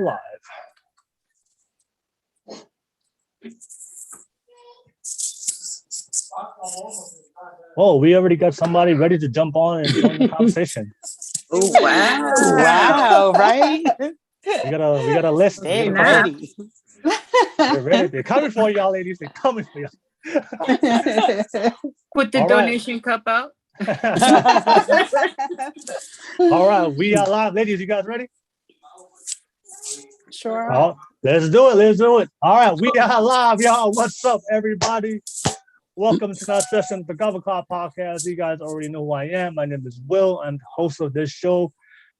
live. Oh, we already got somebody ready to jump on and join the conversation. Oh, wow. Wow, right? We got a list. They're ready. They're ready. They're coming for y'all, ladies. They're coming for you. Put the donation cup out. All right, we are live. Ladies, you guys ready? Sure. Oh, let's do it. Let's do it. All right, we are live, y'all. What's up, everybody? Welcome to our session, the Kava podcast. You guys already know who I am. My name is Will. I'm the host of this show.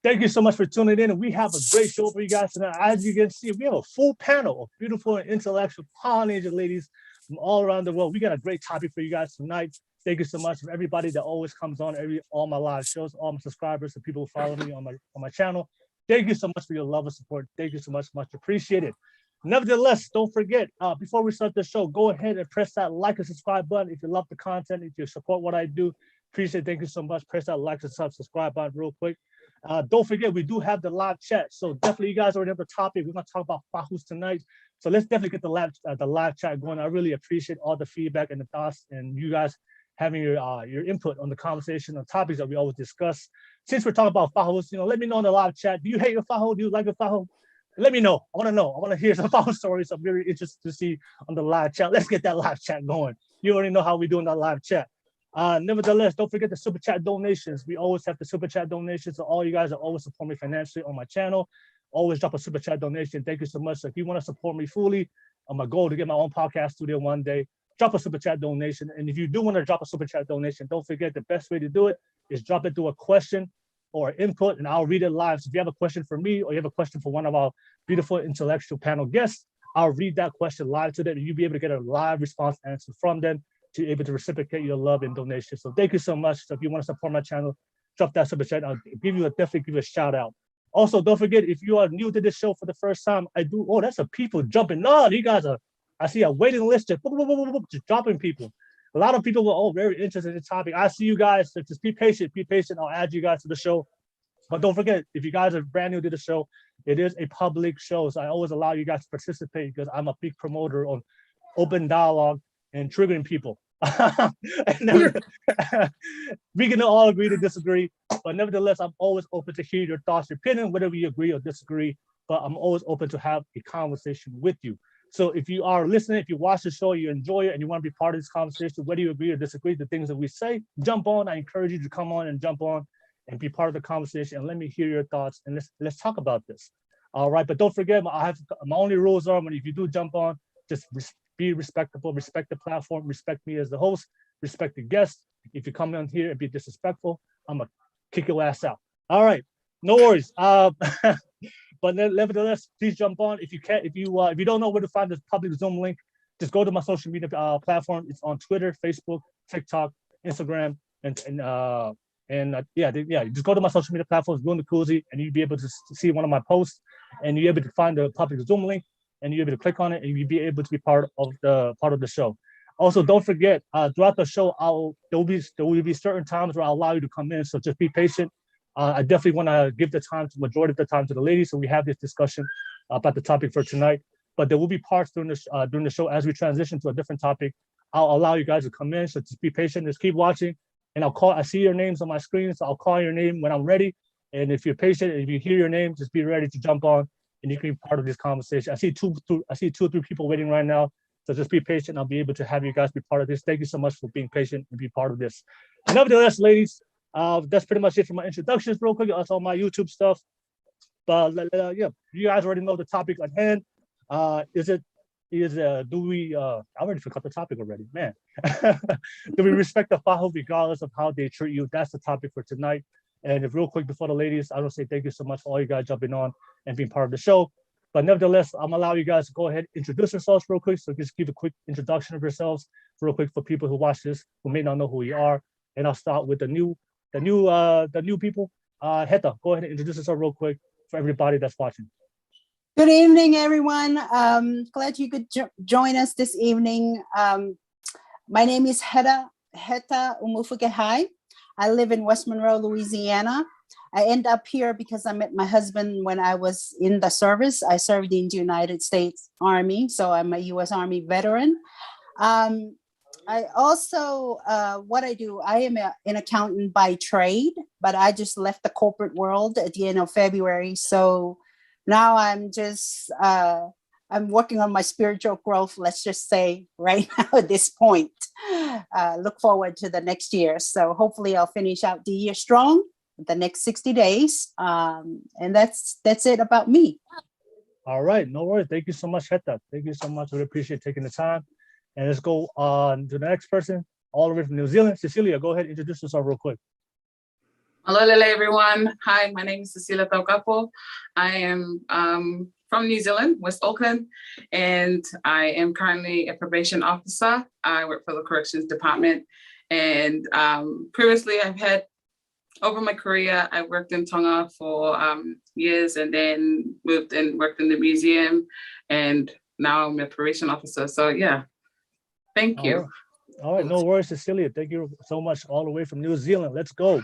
Thank you so much for tuning in. We have a great show for you guys tonight. As you can see, we have a full panel of beautiful and intellectual Polynesian ladies from all around the world. We got a great topic for you guys tonight. Thank you so much for everybody that always comes on all my live shows, all my subscribers, and people who follow me on my channel. Thank you so much for your love and support. Thank you so much appreciated. Nevertheless, don't forget, before we start the show, go ahead and press that like and subscribe button if you love the content, if you support what I do. Appreciate it. Thank you so much. Press that like and subscribe button real quick. Don't forget, we do have the live chat. So definitely, you guys already have the topic. We're going to talk about FAHUs tonight. So let's definitely get the live chat going. I really appreciate all the feedback and the thoughts and you guys having your input on the conversation, on topics that we always discuss. Since we're talking about FAHUs, let me know in the live chat. Do you hate your FAHU? Do you like your FAHU? Let me know. I want to know. I want to hear some FAHU stories. I'm very interested to see on the live chat. Let's get that live chat going. You already know how we do in that live chat. Nevertheless, don't forget the super chat donations. We always have the super chat donations. So all you guys that always support me financially on my channel, always drop a super chat donation. Thank you so much. So if you want to support me fully, my goal to get my own podcast studio one day, drop a super chat donation. And if you do want to drop a super chat donation, don't forget the best way to do it is drop it through a question or input, and I'll read it live. So if you have a question for me or you have a question for one of our beautiful intellectual panel guests, I'll read that question live to them, and you'll be able to get a live response answer from them to be able to reciprocate your love and donation. So thank you so much. So if you want to support my channel, drop that super chat. I'll definitely give you a shout out. Also, don't forget, if you are new to this show for the first time, that's a people jumping on. You guys I see a waiting list just dropping people. A lot of people were all very interested in the topic. I see you guys, so just be patient. I'll add you guys to the show. But don't forget, if you guys are brand new to the show, it is a public show. So I always allow you guys to participate because I'm a big promoter on open dialogue and triggering people. We can all agree to disagree, but nevertheless, I'm always open to hear your thoughts, your opinion, whether we agree or disagree, but I'm always open to have a conversation with you. So if you are listening, if you watch the show, you enjoy it, and you want to be part of this conversation, whether you agree or disagree with the things that we say, jump on. I encourage you to come on and jump on and be part of the conversation, and let me hear your thoughts, and let's talk about this. All right, but don't forget, my only rules are, if you do jump on, just be respectable, respect the platform, respect me as the host, respect the guest. If you come on here and be disrespectful, I'm gonna kick your ass out. All right, no worries. But nevertheless, please jump on. If you don't know where to find this public Zoom link, just go to my social media platform. It's on Twitter, Facebook, TikTok, Instagram, and just go to my social media platforms, william-nacouzi, and you'll be able to see one of my posts, and you're able to find the public Zoom link, and you're able to click on it, and you'll be able to be part of the show. Also, don't forget, throughout the show, there will be certain times where I'll allow you to come in, so just be patient. I definitely want to give the majority of the time to the ladies, so we have this discussion about the topic for tonight. But there will be parts during the show as we transition to a different topic. I'll allow you guys to come in, so just be patient, just keep watching, and I see your names on my screen, so I'll call your name when I'm ready. And if you're patient, if you hear your name, just be ready to jump on, and you can be part of this conversation. I see two or three people waiting right now, so just be patient. I'll be able to have you guys be part of this. Thank you so much for being patient and be part of this. Nevertheless, ladies, that's pretty much it for my introductions real quick. That's all my YouTube stuff. But you guys already know the topic at hand. I already forgot the topic already, man. Do we respect the FAHU regardless of how they treat you? That's the topic for tonight. And if real quick before the ladies, I want to say thank you so much for all you guys jumping on and being part of the show. But nevertheless, I'm gonna allow you guys to go ahead and introduce yourselves real quick. So just give a quick introduction of yourselves real quick for people who watch this who may not know who you are. And I'll start with the new people. Heta, go ahead and introduce yourself real quick for everybody that's watching. Good evening, everyone. Glad you could join us this evening. My name is Heta Umufukehai. I live in West Monroe, Louisiana. I end up here because I met my husband when I was in the service. I served in the United States Army, so I'm a U.S. Army veteran. I also, what I do, I am an accountant by trade, but I just left the corporate world at the end of February. So now I'm just, I'm working on my spiritual growth, let's just say right now at this point. Look forward to the next year. So hopefully I'll finish out the year strong, the next 60 days. And that's it about me. All right, no worries. Thank you so much, Heta. Thank you so much. We appreciate taking the time. And let's go on to the next person, all the way from New Zealand. Cecilia, go ahead, introduce yourself real quick. Hello, everyone. Hi, my name is Cecilia Taukapo. I am from New Zealand, West Auckland, and I am currently a probation officer. I work for the Corrections Department. And previously, I've had, over my career, I worked in Tonga for years and then moved and worked in the museum. And now I'm a probation officer. So yeah, thank you. All right, no worries, Cecilia. Thank you so much all the way from New Zealand. Let's go.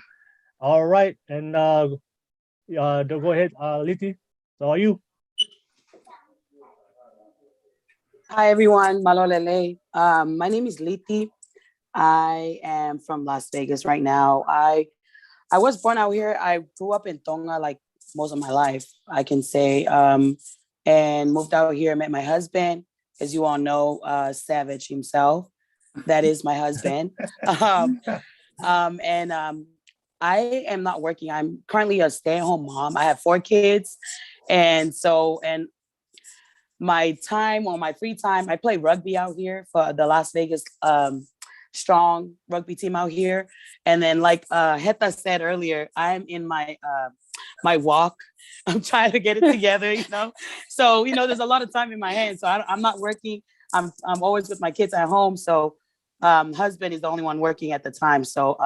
All right, and go ahead, Liti. So are you? Hi everyone, Malolele. My name is Liti. I am from Las Vegas right now. I was born out here. I grew up in Tonga like most of my life, I can say, and moved out here. Met my husband, as you all know, Savage himself. That is my husband. I am not working. I'm currently a stay-at-home mom. I have 4 kids, and my time, on my free time, I play rugby out here for the Las Vegas strong rugby team out here. And then like Heta said earlier, I'm in my my walk. I'm trying to get it together, you know. So, you know, there's a lot of time in my hands. So I'm not working. I'm always with my kids at home. So husband is the only one working at the time. So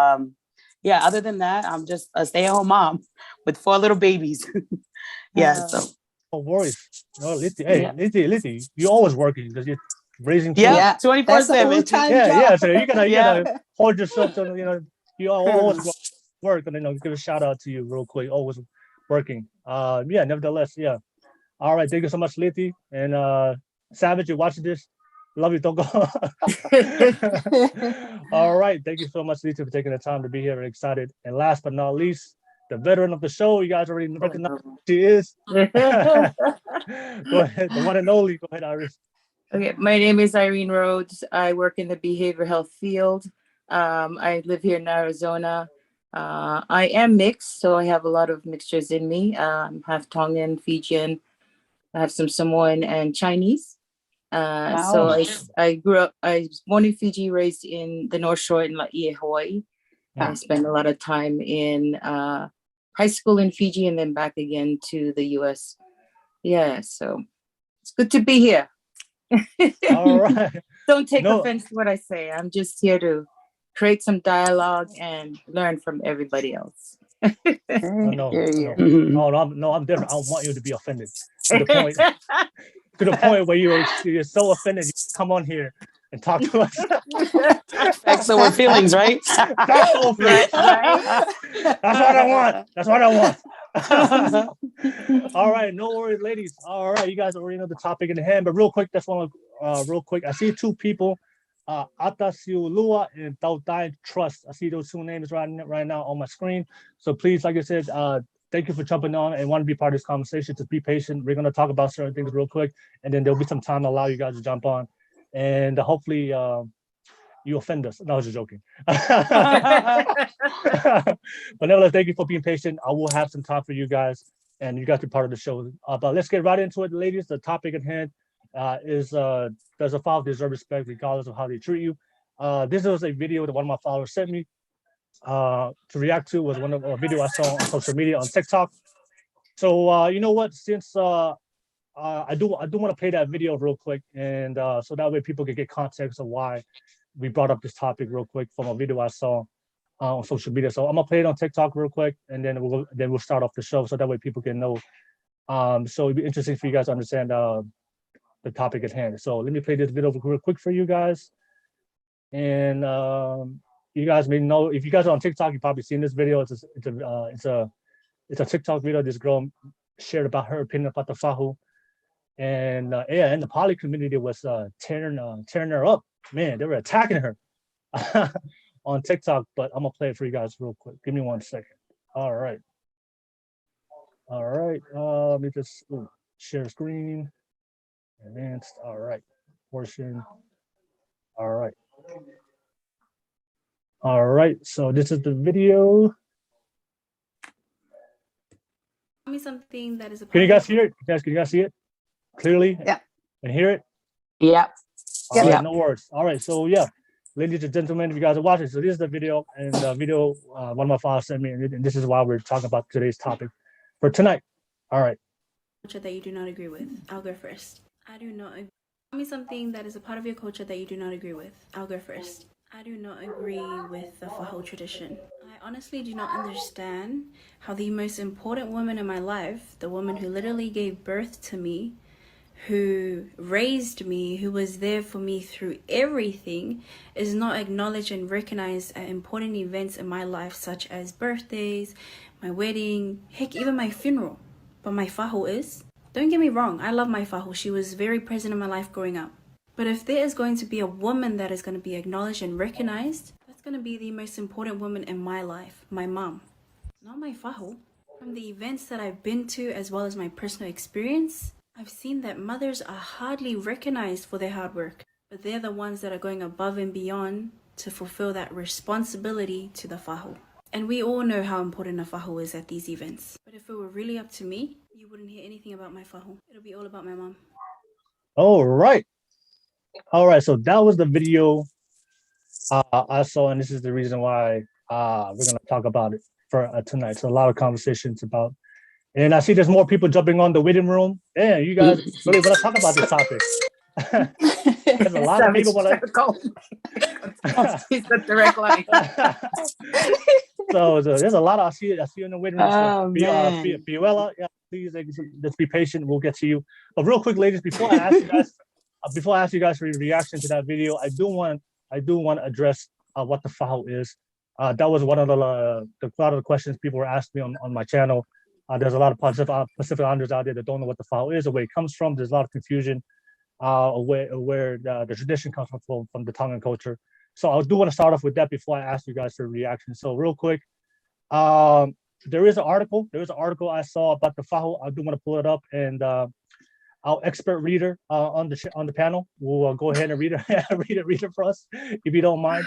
yeah, other than that, I'm just a stay-at-home mom with 4 little babies. Yeah, so. No worries. No, Liti, hey, Liti, you're always working because you're raising children. children. Yeah, 24/7. Yeah, so you gotta hold yourself to, you know, you always work, and you know, give a shout out to you real quick, always working. Yeah, nevertheless, yeah. All right, thank you so much, Liti. And Savage, you're watching this. Love you, don't go. All right, thank you so much, Liti, for taking the time to be here and excited. And last but not least, the veteran of the show, you guys already recognize who she is. Go ahead, the one and only. Go ahead, Iris. Okay, my name is Irene Rhodes. I work in the behavioral health field. I live here in Arizona. I am mixed, so I have a lot of mixtures in me. I'm half Tongan, Fijian. I have some Samoan and Chinese. Wow. So I grew up, I was born in Fiji, raised in the North Shore in Laie, Hawaii. I spent a lot of time in high school in Fiji and then back again to the US. Yeah, so it's good to be here. All right. Don't take offense to what I say. I'm just here to create some dialogue and learn from everybody else. No, I'm different. I don't want you to be offended to the point where you're so offended you come on here and talk to us. Facts over feelings, right? Facts over feelings. That's what I want. That's what I want. All right, no worries, ladies. All right, you guys already know the topic in hand, but real quick, real quick. I see 2 people, Atasiu Lua and Tautai Trust. I see those 2 names right now on my screen. So please, like I said, thank you for jumping on and want to be part of this conversation. Just be patient. We're going to talk about certain things real quick, and then there'll be some time to allow you guys to jump on. And hopefully you offend us. No, I was just joking. But nevertheless, thank you for being patient. I will have some time for you guys, and you guys be part of the show. But let's get right into it, ladies. The topic at hand is does a follower deserve respect regardless of how they treat you? This was a video that one of my followers sent me to react to. Was one of a video I saw on social media on TikTok. So you know what? Since I do want to play that video real quick, and so that way people can get context of why we brought up this topic real quick from a video I saw on social media. So I'm gonna play it on TikTok real quick, and then we'll start off the show, so that way people can know. So it'd be interesting for you guys to understand the topic at hand. So let me play this video real quick for you guys, and you guys may know, if you guys are on TikTok, you've probably seen this video. It's it's a TikTok video. This girl shared about her opinion about the FAHU. And yeah, and the poly community was tearing her up. Man, they were attacking her on TikTok, but I'm gonna play it for you guys real quick. Give me 1 second. All right. Let me just share screen. Advanced. All right. Portion. All right. All right. So this is the video. Tell me something that is a Can you guys hear it? Can you guys see it clearly? Yeah. And hear it? Yeah. All right, Yeah. no words. All right, so yeah, ladies and gentlemen, if you guys are watching, so this is the video, and the video one of my fathers sent me, and this is why we're talking about today's topic for tonight. All right. culture that you do not agree with. I'll go first. I do not agree. Tell me something that is a part of your culture that you do not agree with. I'll go first. I do not agree with the FAHU tradition. I honestly do not understand how the most important woman in my life, the woman who literally gave birth to me, who raised me, who was there for me through everything, is not acknowledged and recognized at important events in my life, such as birthdays, my wedding, heck, even my funeral. But my FAHU is. Don't get me wrong, I love my FAHU. She was very present in my life growing up. But if there is going to be a woman that is going to be acknowledged and recognized, that's going to be the most important woman in my life, my mom, not my FAHU. From the events that I've been to, as well as my personal experience, I've seen that mothers are hardly recognized for their hard work, but they're the ones that are going above and beyond to fulfill that responsibility to the FAHU. And we all know how important a FAHU is at these events. But if it were really up to me, you wouldn't hear anything about my FAHU. It'll be all about my mom. All right. So that was the video I saw, and this is the reason why we're going to talk about it for tonight. So a lot of conversations about, and I see there's more people jumping on the waiting room. Yeah, you guys really want to talk about this topic. There's a lot of people want to. It's the direct line. So there's a lot. I see you in the waiting room. Oh, man. Biuela, yeah, please just be patient. We'll get to you. But real quick, ladies, before I ask you guys for your reaction to that video, I do want to address what the FAHU is. That was one of a lot of the questions people were asking me on my channel. There's a lot of Pacific Islanders out there that don't know what the FAHU is or where it comes from. There's a lot of confusion where the tradition comes from the Tongan culture. So I do want to start off with that before I ask you guys for a reaction. So real quick, there is an article I saw about the FAHU. I do want to pull it up, and our expert reader on the panel will go ahead and read it for us, if you don't mind.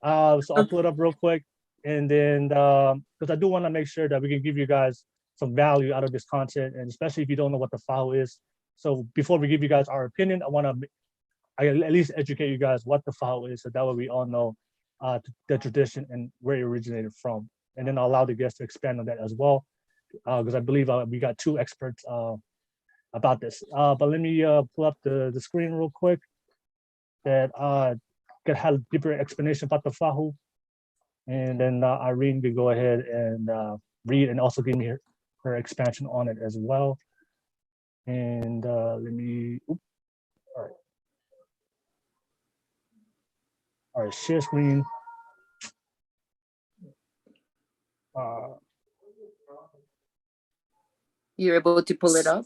So I'll pull it up real quick, and then because I do want to make sure that we can give you guys some value out of this content, and especially if you don't know what the FAHU is. So before we give you guys our opinion, I want to at least educate you guys what the FAHU is, so that way we all know the tradition and where it originated from. And then I'll allow the guests to expand on that as well, because I believe we got two experts about this. But let me pull up the screen real quick that can have a deeper explanation about the FAHU. And then Irene can go ahead and read and also give me her expansion on it as well. And let me, all right, share screen. You're able to pull it up?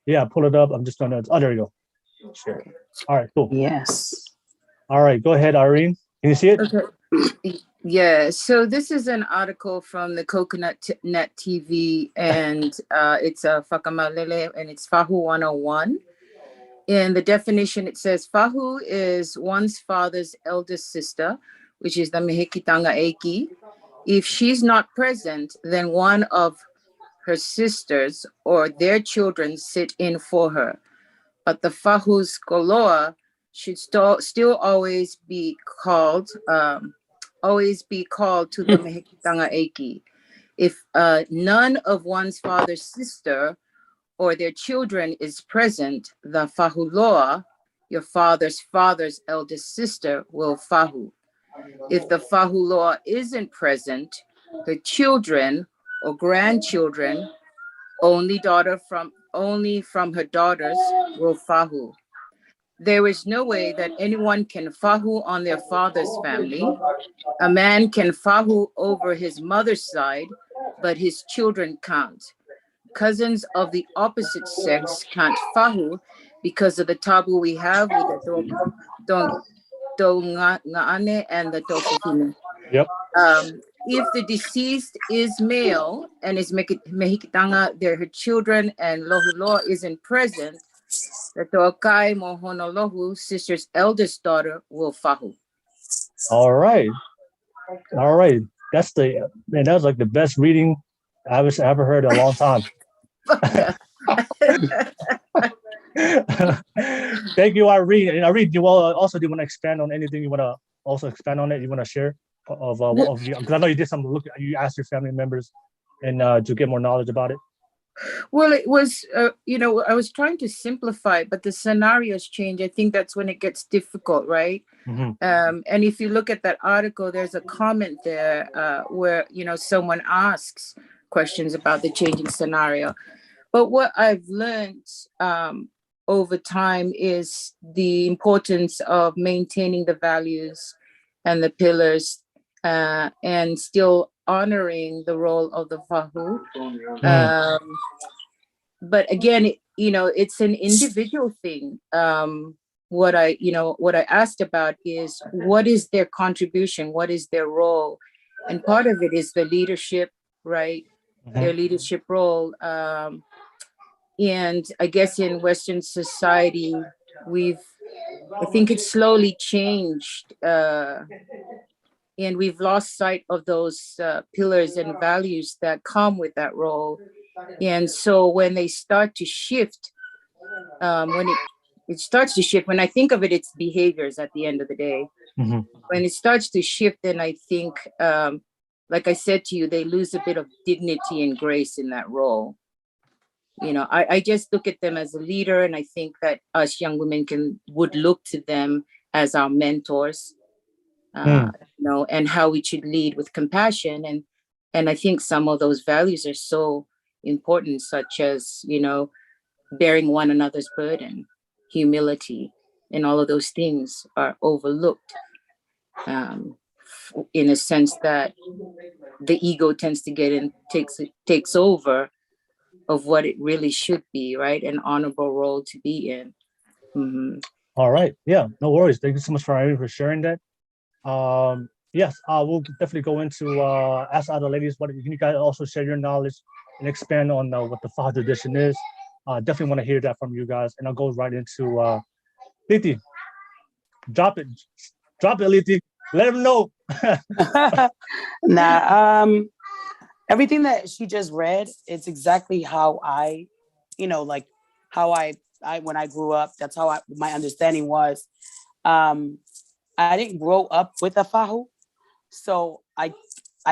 Yeah, pull it up. I'm just gonna, there you go. Sure. All right, cool. Yes. All right, go ahead, Irene. Can you see it? Okay. Yeah, so this is an article from the Coconut Net TV, and it's a Whakamalele, and it's FAHU 101. In the definition, it says FAHU is one's father's eldest sister, which is the Mehekitanga Eki. If she's not present, then one of her sisters or their children sit in for her. But the FAHU's koloa should still always be called to the Mehekitanga Eki. If none of one's father's sister or their children is present, the FAHUloa, your father's eldest sister, will FAHU. If the FAHUloa isn't present, the children or grandchildren, only from her daughters, will FAHU. There is no way that anyone can FAHU on their father's family. A man can FAHU over his mother's side, but his children can't. Cousins of the opposite sex can't fahu because of the taboo we have with the ngaane and the tofufine. Yep. If the deceased is male and is mehikitanga, they're her children, and lohuloa isn't present, the toakai mohonolohu, sister's eldest daughter, will fahu. All right. That's that was like the best reading I've ever heard in a long time. Thank you, Irene. And Irene, do you also want to expand on anything? You want to also expand on it? You want to share of because I know you did some look. You asked your family members and to get more knowledge about it. Well, it was, I was trying to simplify, but the scenarios change. I think that's when it gets difficult, right? Mm-hmm. And if you look at that article, there's a comment there where, someone asks questions about the changing scenario. But what I've learned over time is the importance of maintaining the values and the pillars and still honoring the role of the fahu. But again, it's an individual thing. What I asked about is what is their contribution? What is their role? And part of it is the leadership, right? Mm-hmm. Their leadership role. And I guess in Western society, I think it's slowly changed. And we've lost sight of those pillars and values that come with that role. And so when they start to shift, when I think of it, it's behaviors at the end of the day. Mm-hmm. When it starts to shift, then I think, like I said to you, they lose a bit of dignity and grace in that role. I just look at them as a leader, and I think that us young women would look to them as our mentors, and how we should lead with compassion. And I think some of those values are so important, such as, bearing one another's burden, humility, and all of those things are overlooked in a sense that the ego tends to get in, takes over of what it really should be, right? An honorable role to be in. Mm-hmm. All right. Yeah, no worries. Thank you so much for sharing that. Yes, we'll definitely go into ask other ladies, but you guys also share your knowledge and expand on what the FAHU tradition is. Definitely want to hear that from you guys. And I'll go right into Liti. Drop it, Liti. Let them know. Everything that she just read, it's exactly how I, how I when I grew up, that's how my understanding was. I didn't grow up with a FAHU, so I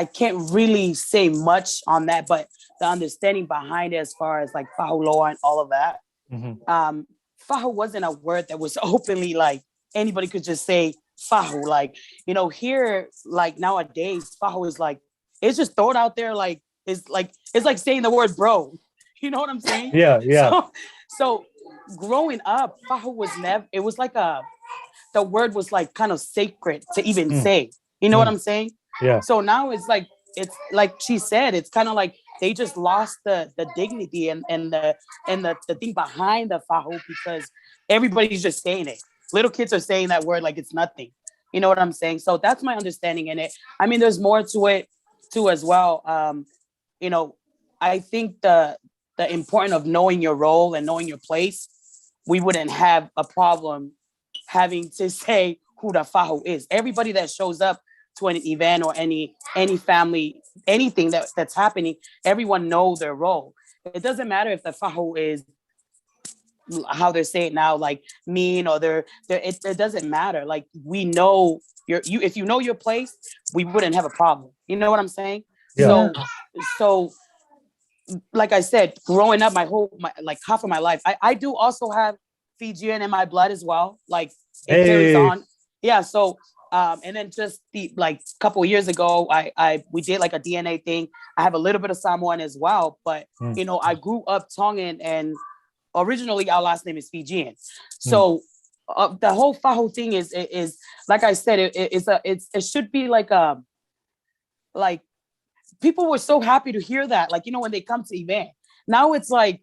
can't really say much on that, but the understanding behind it as far as like FAHU law and all of that, FAHU wasn't a word that was openly like anybody could just say FAHU. Like, here, like nowadays, FAHU is like, it's just thrown out there like it's like saying the word bro. You know what I'm saying? Yeah. So growing up, FAHU was never. It was like the word was like kind of sacred to even say. You know what I'm saying? Yeah. So now it's like she said, it's kind of like they just lost the dignity and the thing behind the FAHU because everybody's just saying it. Little kids are saying that word like it's nothing. You know what I'm saying? So that's my understanding in it. I mean, there's more to it too as well. I think the importance of knowing your role and knowing your place, we wouldn't have a problem having to say who the FAHU is. Everybody that shows up to an event or any family, anything that's happening, everyone knows their role. It doesn't matter if the FAHU is how they're saying now, like mean or it doesn't matter. Like we know if you know your place, we wouldn't have a problem. You know what I'm saying? Yeah. So like I said, growing up like half of my life, I do also have Fijian in my blood as well. Like it carries on. Yeah. So and then just like a couple of years ago, we did like a DNA thing. I have a little bit of Samoan as well, but I grew up Tongan and originally our last name is Fijian. So the whole FAHU thing is like I said, it should be like people were so happy to hear that. Like, you know, when they come to event, now it's like,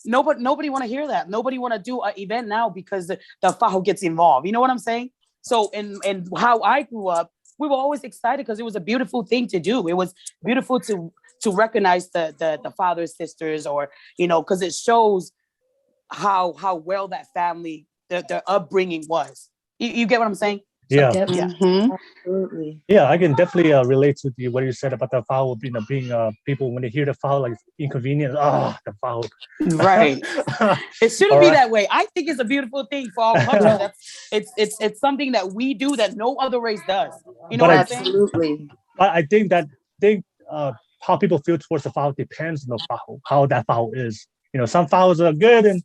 nobody want to hear that. Nobody want to do an event now because the FAHU gets involved. You know what I'm saying? So, and how I grew up, we were always excited because it was a beautiful thing to do. It was beautiful to recognize the fathers, sisters, or, you know, because it shows how well that family, their upbringing was. You get what I'm saying? So, Yeah. yeah. Absolutely. Yeah, I can definitely relate to what you said about the FAHU, you know, being people when they hear the FAHU, like inconvenient. The FAHU. Right. It shouldn't All be right. that way. I think it's a beautiful thing for our culture. That's it's something that we do that no other race does. You know But what I- I'm saying? Absolutely. But I think how people feel towards the FAHU depends on the FAHU, how that FAHU is. You know, some FAHUs are good and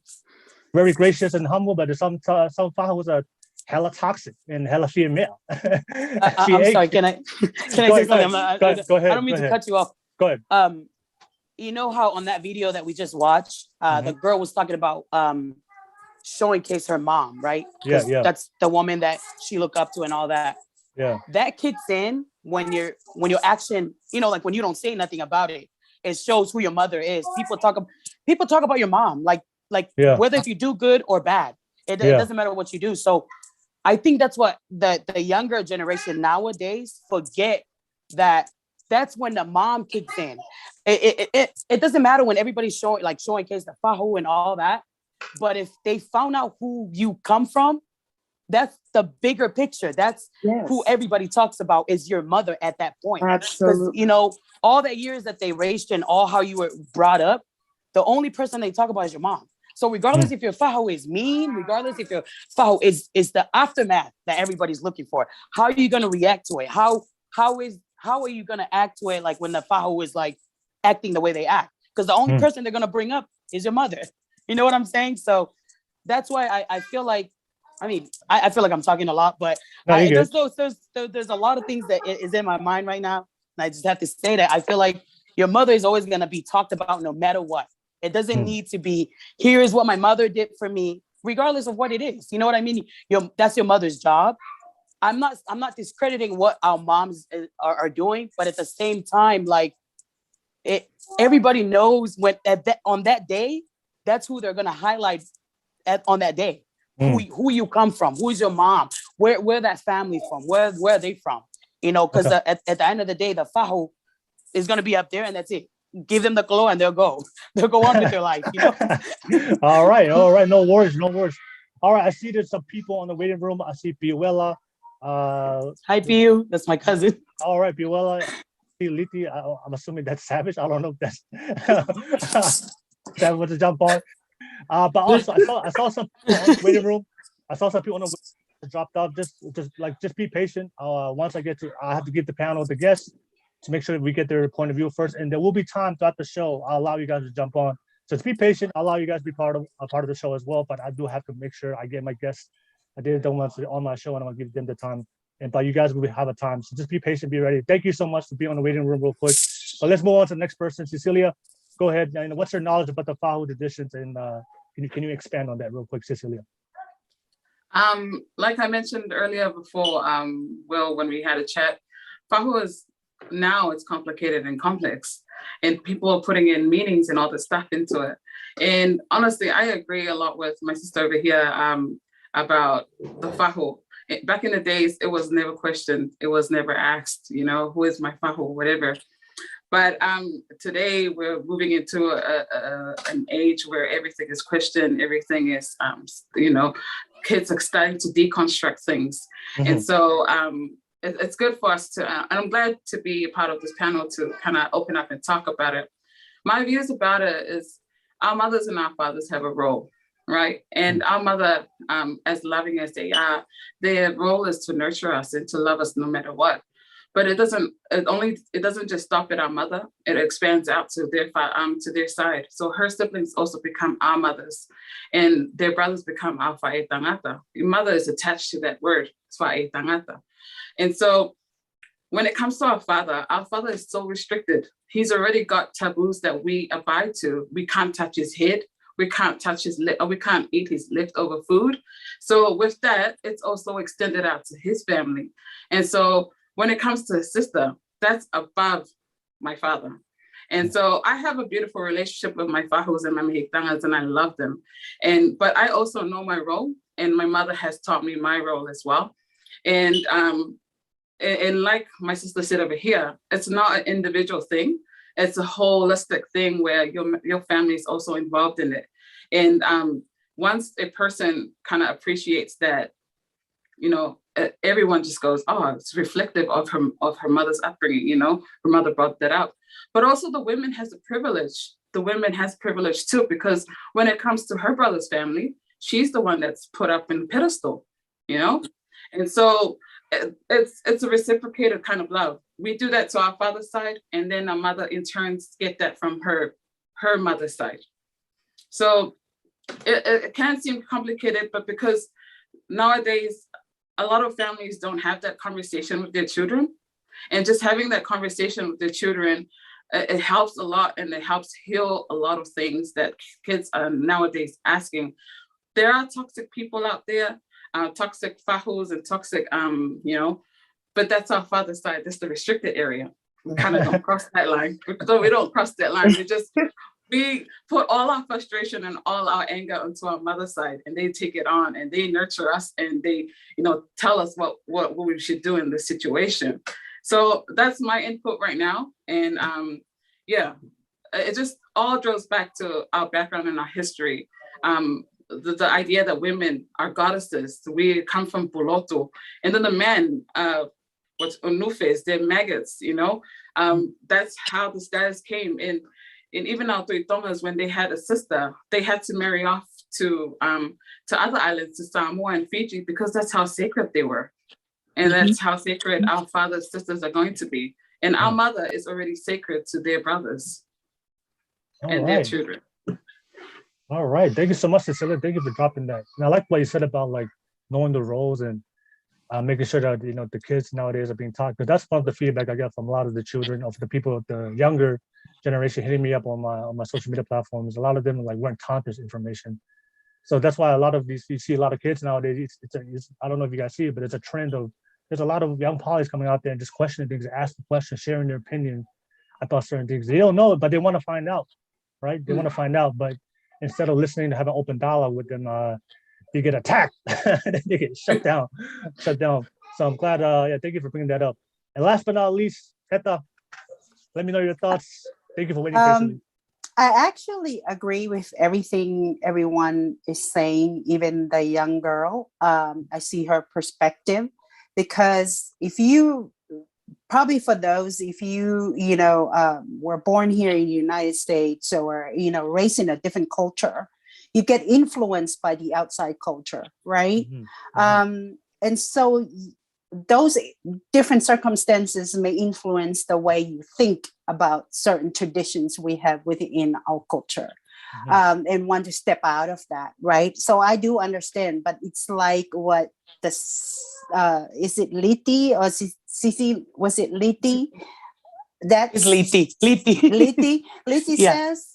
very gracious and humble, but there's some FAHUs are hella toxic and hella female. I'm sorry. Can I say Go ahead, something? go ahead, I don't mean go to ahead. cut you off. Go ahead. You know how on that video that we just watched, the girl was talking about showcase her mom, right? Yeah. That's the woman that she looked up to and all that. Yeah. That kicks in when your action, you know, like when you don't say nothing about it, it shows who your mother is. People talk about your mom, like Yeah. whether if you do good or bad, it doesn't matter what you do. So I think that's what the younger generation nowadays forget, that that's when the mom kicks in. It doesn't matter when everybody's showing case the FAHU and all that, but if they found out who you come from, that's the bigger picture. That's who everybody talks about is your mother at that point. Because, Absolutely. you know, all the years that they raised you and all how you were brought up, the only person they talk about is your mom. So regardless if your FAHU is mean, regardless if your FAHU is the aftermath that everybody's looking for, how are you going to react to it? How are you going to act to it, like when the FAHU is like acting the way they act? Because the only person they're going to bring up is your mother. You know what I'm saying? So that's why I feel like, I feel like I'm talking a lot, but there's a lot of things that is in my mind right now. And I just have to say that I feel like your mother is always going to be talked about no matter what. It doesn't need to be, here's what my mother did for me, regardless of what it is. You know what I mean? That's your mother's job. I'm not discrediting what our moms are doing, but at the same time, like everybody knows when on that day, that's who they're gonna highlight on that day. Who you come from, who's your mom, where that family from, where are they from? You know, because at the end of the day, the FAHU is gonna be up there, and that's it. Give them the glow, and they'll go on with their life. You know. All right. No worries. All right. I see there's some people in the waiting room. I see Biuela. Hi, Piu. That's my cousin. All right, Biuela. Liti. I'm assuming that's Savage. I don't know if that's that was a jump on. But also I saw some people in the waiting room. I saw some people on the waiting room dropped off. Just be patient. Once I have to give the panel the guests to make sure we get their point of view first, and there will be time throughout the show. I'll allow you guys to jump on. So just be patient. I'll allow you guys to be part of the show as well. But I do have to make sure I get my guests. I did them once on my show, and I'm gonna give them the time. But you guys will have a time. So just be patient, be ready. Thank you so much for being on the waiting room real quick. But let's move on to the next person. Cecilia, go ahead. And what's your knowledge about the FAHU traditions, and can you expand on that real quick, Cecilia? Like I mentioned earlier before, Will, when we had a chat, FAHU is now it's complicated and complex, and people are putting in meanings and all this stuff into it. And honestly, I agree a lot with my sister over here about the FAHU. Back in the days, it was never questioned. It was never asked, you know, who is my FAHU, whatever. But today we're moving into an age where everything is questioned. Everything is, kids are starting to deconstruct things. And so it's good for us to, and I'm glad to be a part of this panel to kind of open up and talk about it. My views about it is our mothers and our fathers have a role, right? And our mother, as loving as they are, their role is to nurture us and to love us no matter what. But it doesn't just stop at our mother. It expands out to their side. So her siblings also become our mothers, and their brothers become our fa'etangata. Your mother is attached to that word, fa'etangata. And so when it comes to our father is so restricted. He's already got taboos that we abide to. We can't touch his head. We can't touch his lip, or we can't eat his leftover food. So with that, it's also extended out to his family. And so when it comes to his sister, that's above my father. And so I have a beautiful relationship with my FAHUs and my Mexicanas, and I love them. But I also know my role, and my mother has taught me my role as well. And like my sister said over here, it's not an individual thing. It's a holistic thing where your family is also involved in it. And once a person kind of appreciates that, everyone just goes, oh, it's reflective of her mother's upbringing, her mother brought that up. But also the women has a privilege. The women has privilege too, because when it comes to her brother's family, she's the one that's put up in the pedestal, And so it's a reciprocated kind of love. We do that to our father's side, and then our mother in turn get that from her mother's side. So it can seem complicated, but because nowadays a lot of families don't have that conversation with their children, and just having that conversation with their children, it helps a lot, and it helps heal a lot of things that kids are nowadays asking. There are toxic people out there, toxic FAHUs and toxic, but that's our father's side. That's the restricted area. We kind of don't cross that line. So we don't cross that line. We put all our frustration and all our anger onto our mother's side, and they take it on, and they nurture us, and they, tell us what we should do in this situation. So that's my input right now. And it just all draws back to our background and our history. The idea that women are goddesses. We come from Puloto. And then the men, what's Onufes, they're maggots, that's how the status came. And even our Toitongas, when they had a sister, they had to marry off to other islands, to Samoa and Fiji, because that's how sacred they were. And that's how sacred our father's sisters are going to be. And our mother is already sacred to their brothers and their children. All right. Thank you so much, Cecilia. Thank you for dropping that. And I like what you said about knowing the roles and making sure that, the kids nowadays are being taught. Because that's one of the feedback I get from a lot of the children, of the people of the younger generation hitting me up on my social media platforms. A lot of them weren't taught this information. So that's why a lot of these, you see a lot of kids nowadays, I don't know if you guys see it, but it's a trend of, there's a lot of young polys coming out there and just questioning things, asking questions, sharing their opinion about certain things. They don't know it, but they want to find out, right? They want to find out, but instead of listening to have an open dialogue with them, they get attacked. They get shut down. So I'm glad, thank you for bringing that up. And last but not least, Heta, let me know your thoughts. Thank you for waiting patiently. I actually agree with everything everyone is saying, even the young girl. I see her perspective, because if you were born here in the United States, or, raised in a different culture, you get influenced by the outside culture, right? Mm-hmm. And so those different circumstances may influence the way you think about certain traditions we have within our culture, and want to step out of that, right? So I do understand, but it's like what is it Liti or Sisi? Was it Liti? It's Liti. Liti says,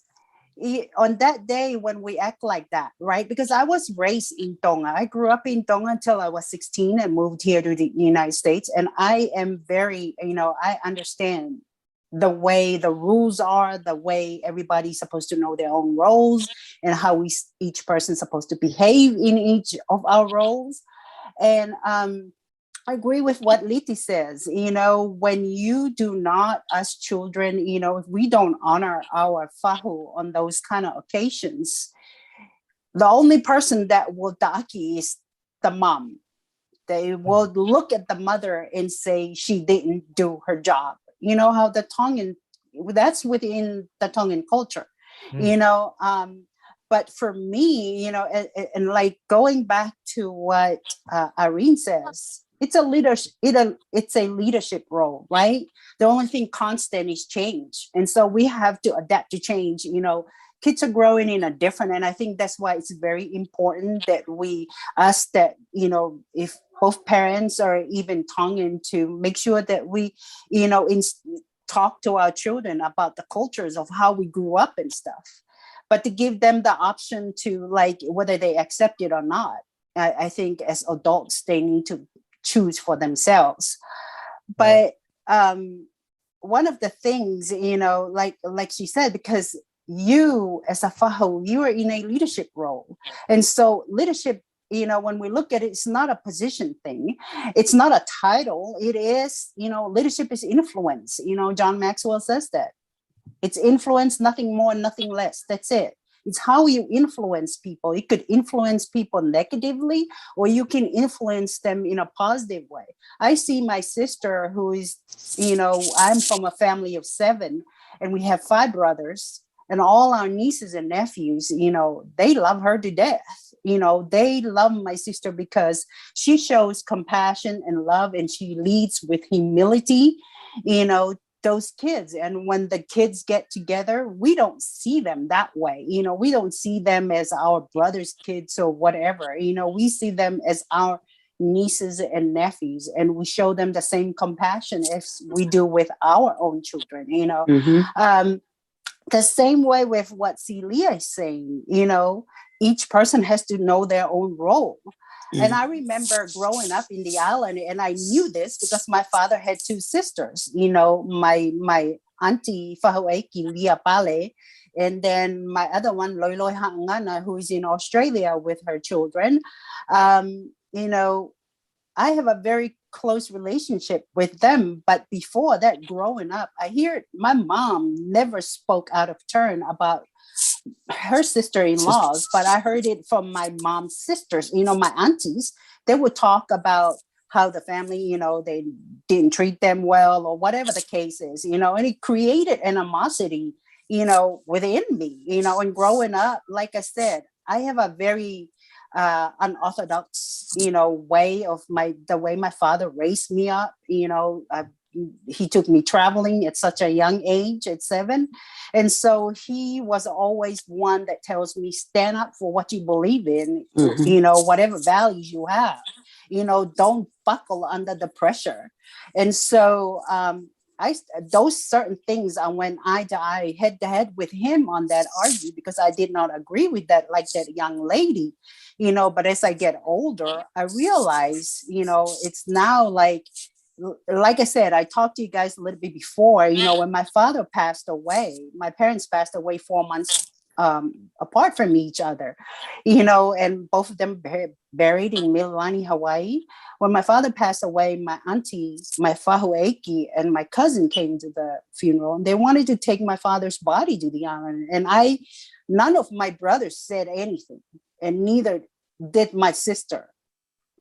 on that day when we act like that, right? Because I was raised in Tonga. I grew up in Tonga until I was 16 and moved here to the United States. And I am very, I understand the way the rules are, the way everybody's supposed to know their own roles, and how each person's supposed to behave in each of our roles. And I agree with what Liti says. When you do not, as children, if we don't honor our fahu on those kind of occasions, the only person that will daki is the mom. They will look at the mother and say she didn't do her job. How the Tongan, that's within the Tongan culture, but for me, and like going back to what Irene says, it's a leadership role, right? The only thing constant is change. And so we have to adapt to change. Kids are growing in a different, and I think that's why it's very important that if both parents or even Tongan, to make sure that we, talk to our children about the cultures of how we grew up and stuff, but to give them the option to whether they accept it or not. I think as adults, they need to choose for themselves. But one of the things, like she said, because you as a FAHU, you are in a leadership role. And so leadership, when we look at it, it's not a position thing. It's not a title. It is, leadership is influence. John Maxwell says that. It's influence, nothing more, nothing less. That's it. It's how you influence people. You could influence people negatively, or you can influence them in a positive way. I see my sister who is, I'm from a family of 7, and we have 5 brothers, and all our nieces and nephews, they love her to death. They love my sister because she shows compassion and love, and she leads with humility, those kids. And when the kids get together, we don't see them that way. We don't see them as our brother's kids or whatever. We see them as our nieces and nephews, and we show them the same compassion as we do with our own children. The same way with what Celia is saying, each person has to know their own role. And I remember growing up in the island, and I knew this because my father had 2 sisters, my auntie Fahueki Lia Pale, and then my other one, Loiloi Hangana, who is in Australia with her children. I have a very close relationship with them. But before that, growing up, I hear my mom never spoke out of turn about her sister-in-laws, but I heard it from my mom's sisters, my aunties. They would talk about how the family, they didn't treat them well, or whatever the case is, and it created animosity, within me, and growing up, like I said, I have a very unorthodox, way of the way my father raised me up. He took me traveling at such a young age, at 7. And so he was always one that tells me, stand up for what you believe in, whatever values you have, don't buckle under the pressure. And so those certain things, I went eye to eye, head to head with him on that argument, because I did not agree with that, like that young lady, but as I get older, I realize, it's now like I said, I talked to you guys a little bit before, when my father passed away, my parents passed away 4 months apart from each other, and both of them buried in Mililani, Hawaii. When my father passed away, my auntie, my Fahueki, and my cousin came to the funeral, and they wanted to take my father's body to the island. And none of my brothers said anything, and neither did my sister,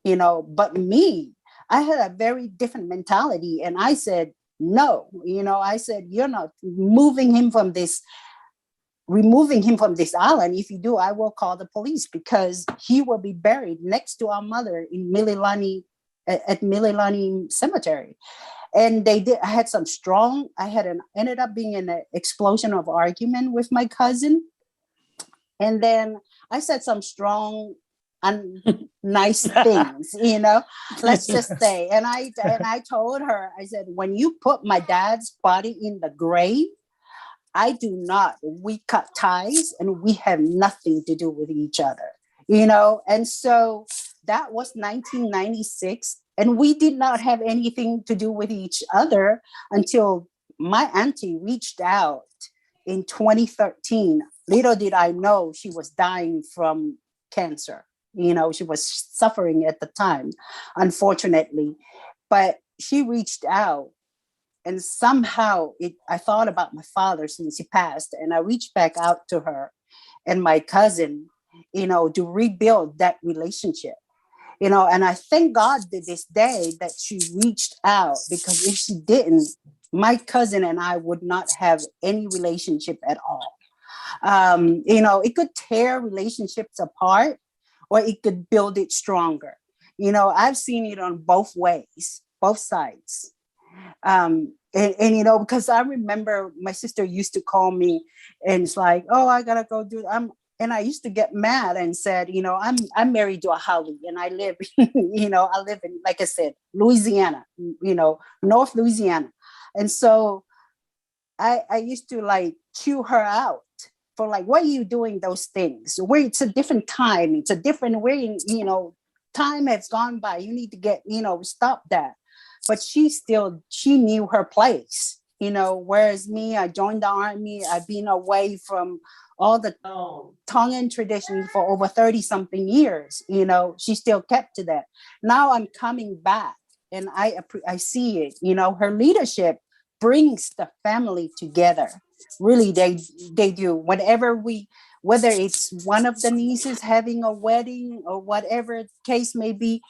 but me. I had a very different mentality, and I said, no, I said, you're not removing him from this island. If you do, I will call the police, because he will be buried next to our mother in Mililani, at Mililani Cemetery. And they did. I ended up being in an explosion of argument with my cousin. And then I said some strong, nice things, let's just say. And I told her, I said, when you put my dad's body in the grave, we cut ties, and we have nothing to do with each other, And so that was 1996. And we did not have anything to do with each other until my auntie reached out in 2013. Little did I know she was dying from cancer. She was suffering at the time, unfortunately. But she reached out, and somehow I thought about my father since he passed, and I reached back out to her and my cousin, to rebuild that relationship. And I thank God to this day that she reached out, because if she didn't, my cousin and I would not have any relationship at all. It could tear relationships apart, or it could build it stronger. I've seen it on both ways, both sides. And because I remember my sister used to call me, and it's like, oh, I gotta go do and I used to get mad and said, I'm married to a haole, and I live, I live in, like I said, Louisiana, North Louisiana. And so I used to like chew her out for like, why are you doing those things? It's a different time. It's a different way, time has gone by. You need to stop that. But she knew her place. You know, whereas me, I joined the army, I've been away from all the Tongan tradition for over 30 something years. You know, she still kept to that. Now I'm coming back and I see it. You know, her leadership brings the family together. Really, they do. Whether it's one of the nieces having a wedding or whatever case may be,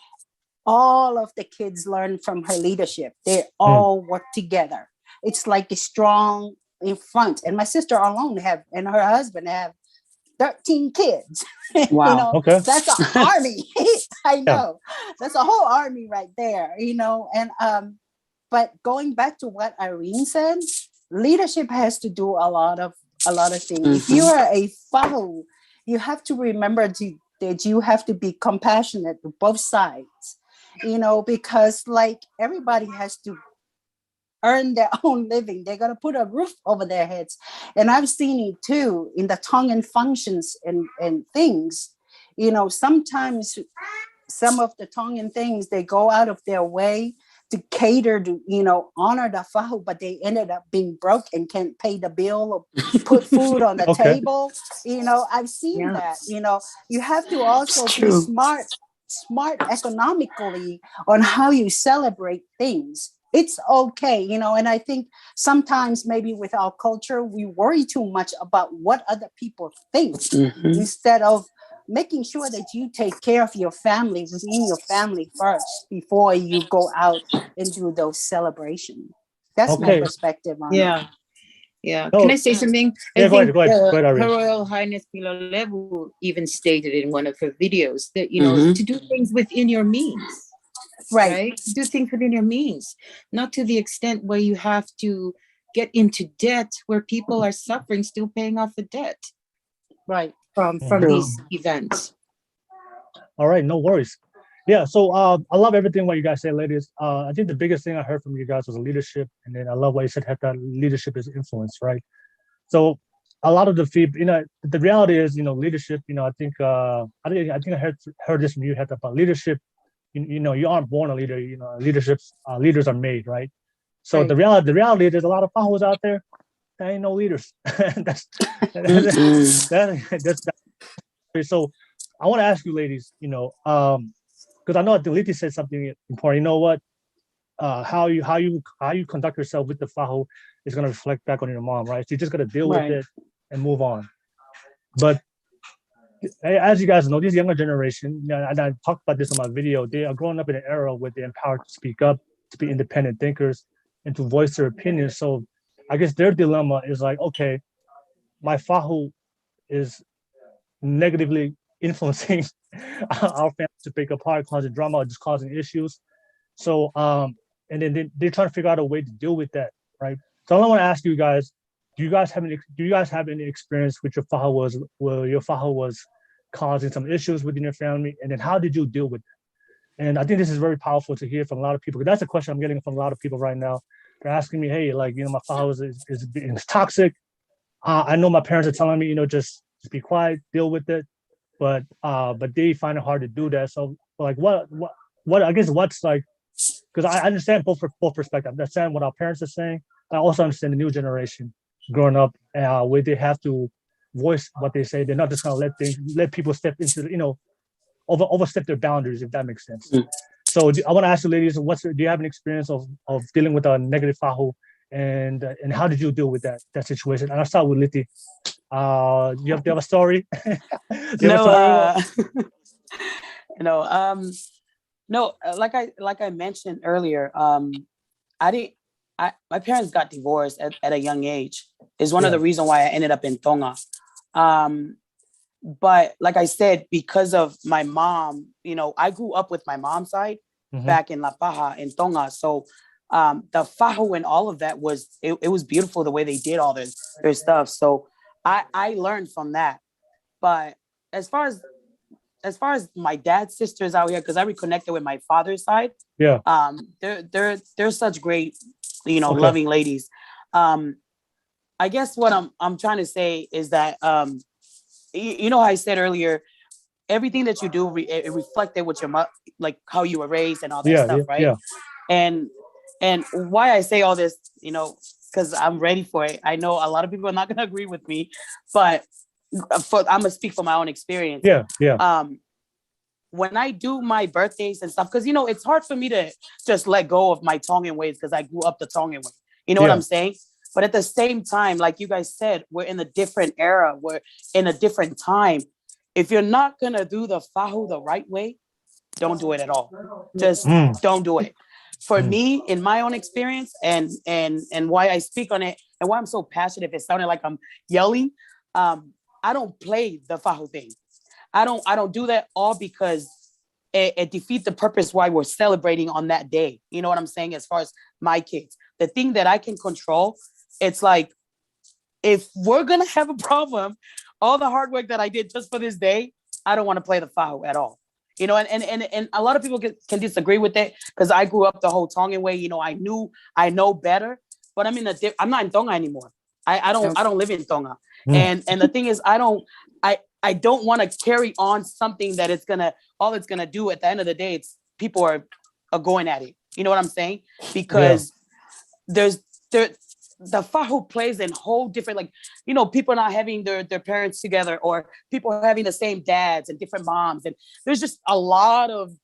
all of the kids learn from her leadership. They all work together. It's like a strong in front. And my sister alone and her husband have 13 kids. Wow. You know, Okay. that's an army. I know. That's a whole army right there, you know. And but going back to what Irene said, leadership has to do a lot of things. If you are a FAHU, you have to remember that you have to be compassionate to both sides, you know, because like everybody has to earn their own living. They're going to put a roof over their heads. And I've seen it too in the Tongan functions and things. You know, sometimes some of the Tongan things, they go out of their way to cater to, you know, honor the FAHU, but they ended up being broke and can't pay the bill or put food on the table. You know, I've seen that. You know, you have to also be smart economically on how you celebrate things. It's okay, you know, and I think sometimes maybe with our culture, we worry too much about what other people think instead of making sure that you take care of your family within your family first before you go out and do those celebrations. That's my perspective on it. Yeah. No. Can I say something? Yeah, go ahead, Her Irene. Royal Highness Pilolevu even stated in one of her videos that, you know, to do things within your means. Right? Do things within your means, not to the extent where you have to get into debt where people are suffering, still paying off the debt. Right. From these events. All right, no worries. Yeah, so I love everything what you guys say, ladies. I think the biggest thing I heard from you guys was leadership, and then I love what you said that leadership is influence, right? So a lot of the feedback, you know, the reality is, you know, leadership. You know, I think I heard this from you, Heta, about leadership. You know, you aren't born a leader. You know, leaders are made, right? So the reality is, there's a lot of FAHUs out there. There ain't no leaders. that's so. I want to ask you, ladies. You know, because I know that Liti said something important. You know what? How you conduct yourself with the FAHU is going to reflect back on your mom, right? So you're just going to deal with it and move on. But as you guys know, this younger generation, you know, and I talked about this in my video, they are growing up in an era where they're empowered to speak up, to be independent thinkers, and to voice their opinions. So I guess their dilemma is like, okay, my FAHU is negatively influencing our family to pick apart, causing drama, or just causing issues. So, and then they're trying to figure out a way to deal with that, right? So I want to ask you guys, do you guys have any experience with your FAHU where your FAHU was causing some issues within your family, and then how did you deal with that? And I think this is very powerful to hear from a lot of people, because that's a question I'm getting from a lot of people right now. They're asking me, hey, like, you know, my FAHU is toxic. I know my parents are telling me, you know, just be quiet, deal with it, but they find it hard to do that. So like, what I guess what's like, because I understand both perspectives. I understand what our parents are saying. I also understand the new generation growing up where they have to voice what they say. They're not just gonna let people step into, you know, overstep their boundaries, if that makes sense. So I want to ask you, ladies, do you have an experience of dealing with a negative FAHU, and how did you deal with that situation? And I'll start with Liti. Do you have a story? No, like I mentioned earlier, my parents got divorced at a young age. Is one of the reasons why I ended up in Tonga. But like I said, because of my mom, you know, I grew up with my mom's side back in La Paja in Tonga. So the FAHU and all of that was beautiful the way they did all their stuff. So I learned from that. But as far as my dad's sisters out here, because I reconnected with my father's side. Yeah. They're such great, you know, loving ladies. I guess what I'm trying to say is that you know how I said earlier, everything that you do it reflected with your mother, like how you were raised and all that stuff, right? Yeah. And why I say all this, you know, because I'm ready for it. I know a lot of people are not going to agree with me, but I'm going to speak from my own experience. Yeah. When I do my birthdays and stuff, because, it's hard for me to just let go of my Tongan ways because I grew up the Tongan way. You know what I'm saying? But at the same time, like you guys said, we're in a different era. We're in a different time. If you're not going to do the FAHU the right way, don't do it at all. Just don't do it. For me, in my own experience and why I speak on it and why I'm so passionate, it sounded like I'm yelling. I don't play the FAHU thing. I don't do that all because it defeats the purpose why we're celebrating on that day. You know what I'm saying? As far as my kids, the thing that I can control, it's like, if we're going to have a problem, all the hard work that I did just for this day, I don't want to play the FAHU at all. And a lot of people can disagree with it because I grew up the whole Tongan way. I know better, but I'm not in Tonga anymore. I don't live in Tonga. And the thing is, I don't want to carry on something that all it's gonna do at the end of the day, it's people are going at it. You know what I'm saying? Because the FAHU plays in whole different, like, people not having their parents together, or people having the same dads and different moms. And there's just a lot of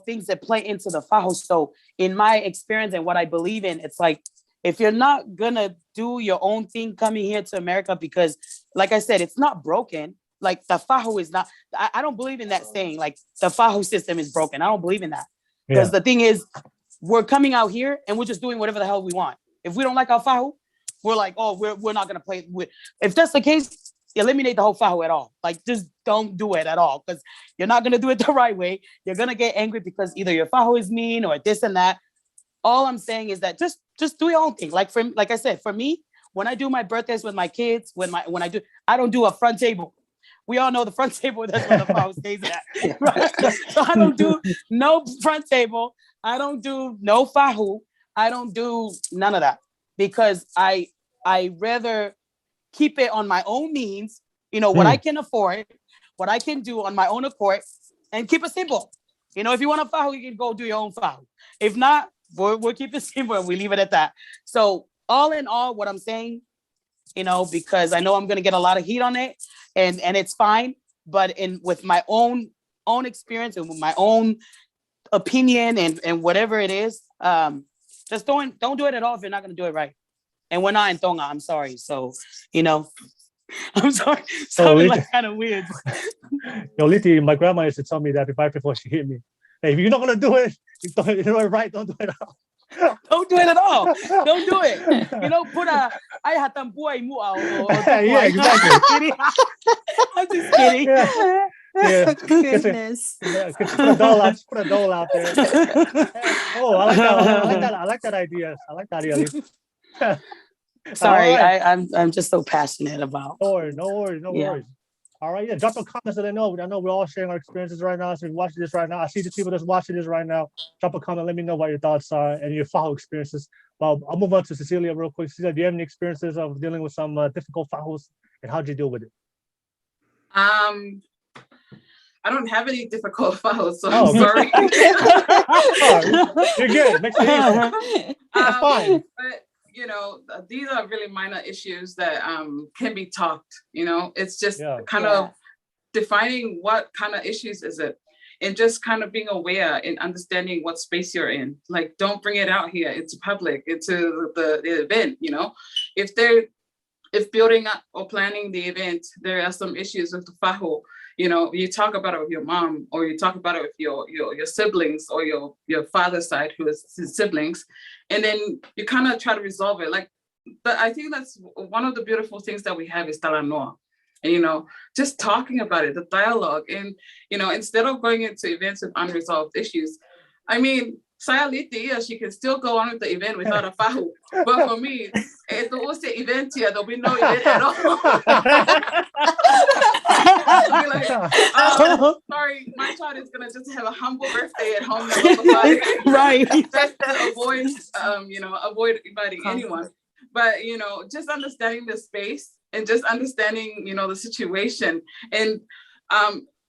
things that play into the FAHU. So in my experience and what I believe in, it's like, if you're not gonna do your own thing coming here to America, because like I said, it's not broken. Like the FAHU is not, I don't believe in that saying, like the FAHU system is broken. I don't believe in that. Because the thing is, we're coming out here and we're just doing whatever the hell we want. If we don't like our FAHU, we're like, oh, we're not going to play with. If that's the case, eliminate the whole FAHU at all. Like, just don't do it at all, because you're not going to do it the right way. You're going to get angry because either your FAHU is mean or this and that. All I'm saying is that just do your own thing. Like I said, for me, when I do my birthdays with my kids, I don't do a front table. We all know the front table, that's where the FAHU stays at. Right? So I don't do no front table. I don't do no FAHU. I don't do none of that, because I rather keep it on my own means, what I can afford, what I can do on my own accord, and keep it simple. If you want a FAHU, you can go do your own FAHU. If not, we'll keep it simple and we leave it at that. So all in all, what I'm saying, because I know I'm going to get a lot of heat on it, and it's fine, but with my own experience and with my own opinion and whatever it is, just don't do it at all if you're not going to do it right. And we're not in Tonga, I'm sorry. So, I'm sorry. Sounded like kind of weird. Liti, my grandma used to tell me that right before she hit me. Hey, if you're not going to do it, you do it right, don't do it at all. Don't do it at all. Don't do it. Put I hatampuai mua. Yeah, exactly. I'm just kidding. Yeah. Goodness. Put a doll out there. Oh, I like that idea. I like that idea. Sorry, right. I'm just so passionate about. No worries. All right, drop some comments so they know. I know we're all sharing our experiences right now. So if you're watching this right now, I see the people that's watching this right now. Drop a comment, let me know what your thoughts are and your FAHU experiences. Well, I'll move on to Cecilia real quick. Cecilia, do you have any experiences of dealing with some difficult FAHUs, and how'd you deal with it? I don't have any difficult FAHUs, so I'm sorry. You're good. Makes it easy. That's fine. But these are really minor issues that can be talked. It's just kind of defining what kind of issues is it, and just kind of being aware and understanding what space you're in. Like, don't bring it out here. It's public. It's the event. If building up or planning the event, there are some issues with the FAHU. You talk about it with your mom, or you talk about it with your siblings, or your father's side, who is his siblings, and then you kind of try to resolve it. But I think that's one of the beautiful things that we have is talanoa, and just talking about it, the dialogue, and instead of going into events with unresolved issues. I mean, saya liti, she can still go on with the event without a FAHU. But for me, if there was the event here, there'll be no event at all. I'll be like, sorry, my child is gonna just have a humble birthday at home. Right. Just to avoid inviting anyone. But just understanding the space and just understanding, the situation. And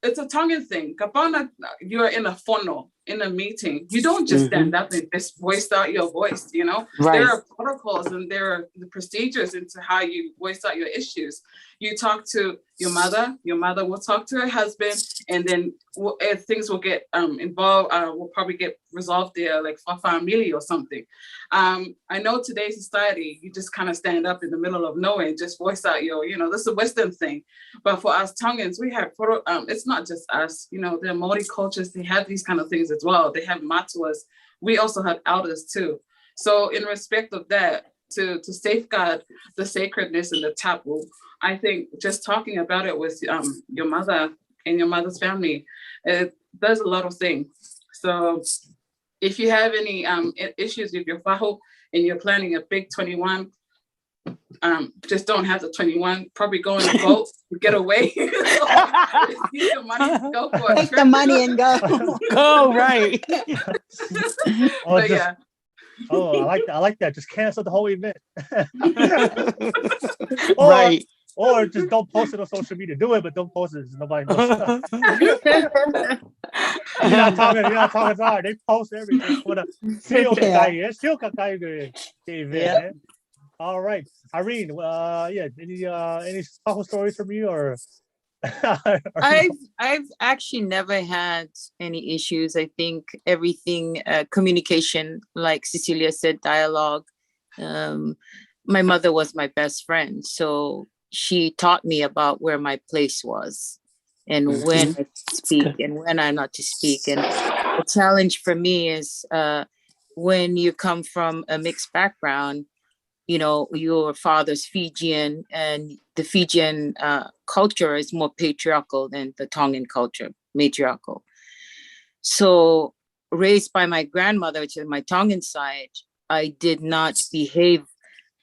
it's a Tongan thing. Kapana, you're in a fono. in a meeting, you don't just stand up and just voice out your voice, you know? Right. There are protocols and there are the procedures into how you voice out your issues. You talk to your mother will talk to her husband, and then if things will get involved, will probably get resolved there, like for family or something. I know today's society, you just kind of stand up in the middle of nowhere and just voice out your, you know, this is a Western thing. But for us Tongans, we have, it's not just us, you know, the Maori cultures, they have these kind of things as well. They have matuas. We also have elders too. So in respect of that, to safeguard the sacredness and the taboo, I think just talking about it with your mother and your mother's family, it does a lot of things. So if you have any issues with your FAHU and you're planning a big 21, just don't have the 21, probably go on a boat, get away. Use your money, go for it. Take the money and go. Go, right. But yeah. Oh, I like that. Just cancel the whole event. Right. Or just don't post it on social media. Do it, but don't post it. Nobody knows. You're not talking hard. They post everything. Still event. All right, Irene. Any special stories from you or? I've actually never had any issues. I think everything, communication, like Cecilia said, dialogue. My mother was my best friend, so she taught me about where my place was and when I speak and when I'm not to speak. And the challenge for me is when you come from a mixed background, you know, your father's Fijian, and the Fijian culture is more patriarchal than the Tongan culture, matriarchal. So raised by my grandmother, which is my Tongan side, I did not behave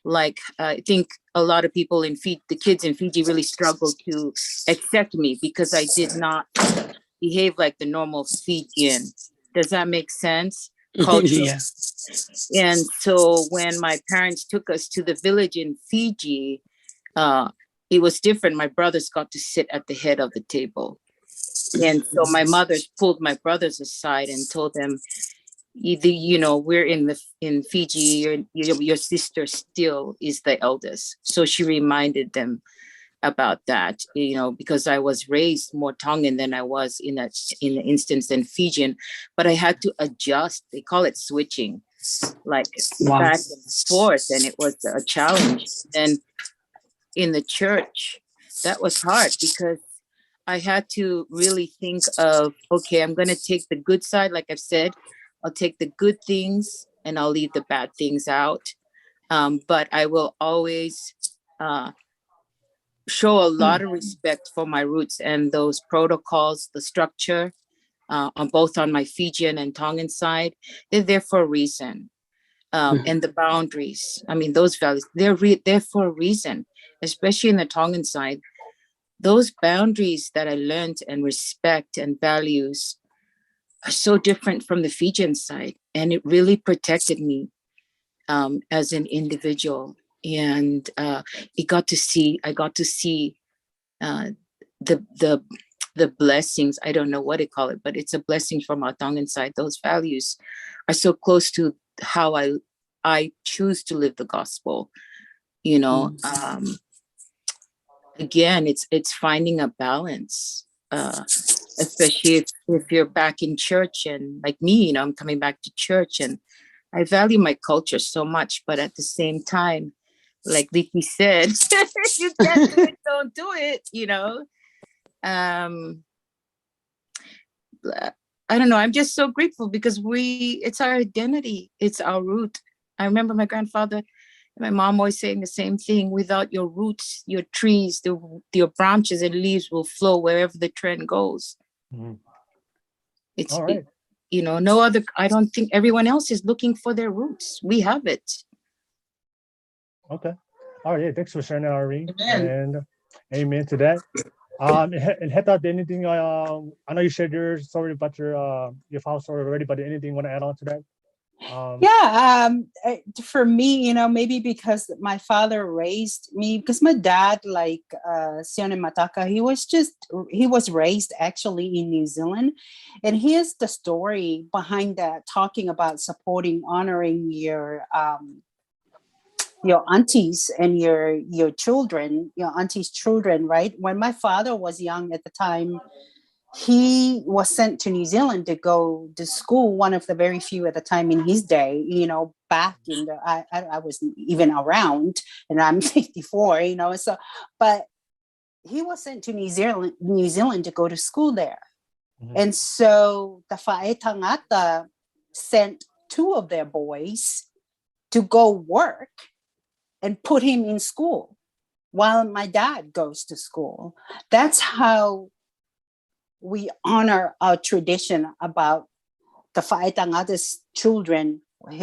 like, I think a lot of people in Fiji, the kids in Fiji really struggled to accept me because I did not behave like the normal Fijian. Does that make sense? Culture. Yeah. And so when my parents took us to the village in Fiji, it was different. My brothers got to sit at the head of the table. And so my mother pulled my brothers aside and told them, either, you know, we're in Fiji, your sister still is the eldest. So she reminded them about that, you know, because I was raised more Tongan than I was in the instance in Fijian, but I had to adjust. They call it switching, like back and forth, and it was a challenge. And in the church, that was hard because I had to really think of, okay, I'm going to take the good side, like I've said, I'll take the good things and I'll leave the bad things out. But I will always show a lot of respect for my roots and those protocols, the structure, on both on my Fijian and Tongan side. They're there for a reason. And the boundaries, I mean, those values, they're there for a reason, especially in the Tongan side. Those boundaries that I learned and respect and values are so different from the Fijian side. And it really protected me as an individual. And I got to see the blessings. I don't know what to call it, but it's a blessing from our Tongan side. Those values are so close to how I choose to live the gospel. You know, again, it's finding a balance, especially if you're back in church, and like me, you know, I'm coming back to church and I value my culture so much, but at the same time, like Vicky said, if you can't do it, don't do it, you know. I don't know. I'm just so grateful because it's our identity. It's our root. I remember my grandfather and my mom always saying the same thing: without your roots, your trees, your branches and leaves will flow wherever the trend goes. It's, all right. You know, no other, I don't think everyone else is looking for their roots. We have it. Okay. All right. Yeah, thanks for sharing that, Irene. Amen. And amen to that. And Heta, anything? I know you shared your story about your house story already, but anything you want to add on to that? For me, maybe because my father raised me, because my dad, like Sione Mataka, he was raised actually in New Zealand. And here's the story behind that, talking about supporting, honoring your aunties and your children, your auntie's children, right? When my father was young at the time, he was sent to New Zealand to go to school, one of the very few at the time in his day, back in the, I wasn't even around, and I'm 54, so, but he was sent to New Zealand to go to school there. Mm-hmm. And so the Fa'e Tangata sent 2 of their boys to go work and put him in school while my dad goes to school. That's how we honor our tradition about the Fa'etangata's children.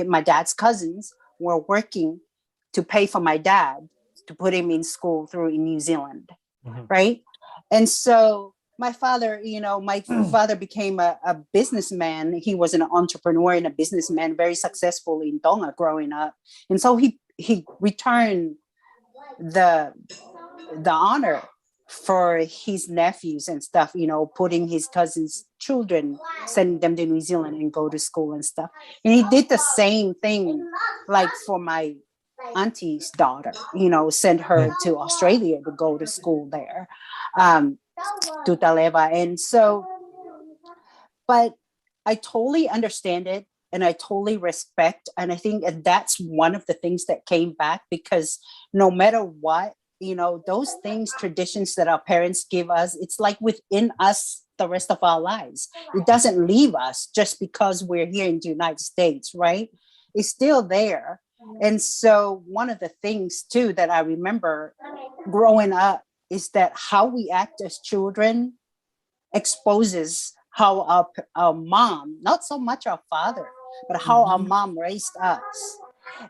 My dad's cousins were working to pay for my dad to put him in school in New Zealand, mm-hmm. right? And so my father, father became a businessman. He was an entrepreneur and a businessman, very successful in Tonga growing up. And so he returned the honor for his nephews and stuff, putting his cousins' children, sending them to New Zealand and go to school and stuff. And he did the same thing, like for my auntie's daughter, sent her to Australia to go to school there, to Taleva. And so, but I totally understand it and I totally respect. And I think that's one of the things that came back, because no matter what, those things, traditions that our parents give us, it's like within us the rest of our lives. It doesn't leave us just because we're here in the United States, right? It's still there. And so one of the things too that I remember growing up is that how we act as children exposes how our mom, not so much our father, but how our mom raised us.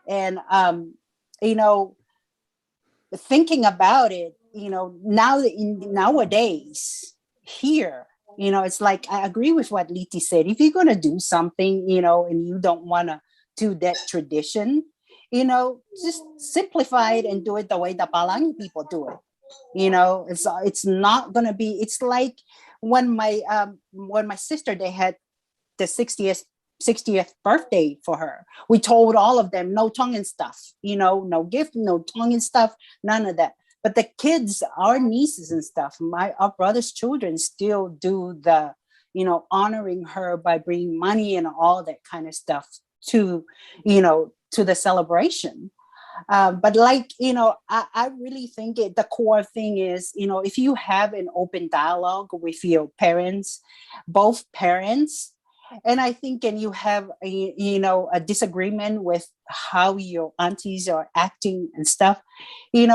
And, thinking about it, nowadays here, it's like, I agree with what Liti said. If you're going to do something, and you don't want to do that tradition, just simplify it and do it the way the Palangi people do it. It's not going to be, it's like when my sister, they had the 60th birthday for her. We told all of them, no Tongan stuff, no gift, no Tongan stuff, none of that. But the kids, our nieces and stuff, our brother's children still do the, honoring her by bringing money and all that kind of stuff to the celebration. But like, I really think the core thing is, if you have an open dialogue with your parents, both parents, and I think, and you have a disagreement with how your aunties are acting and stuff, you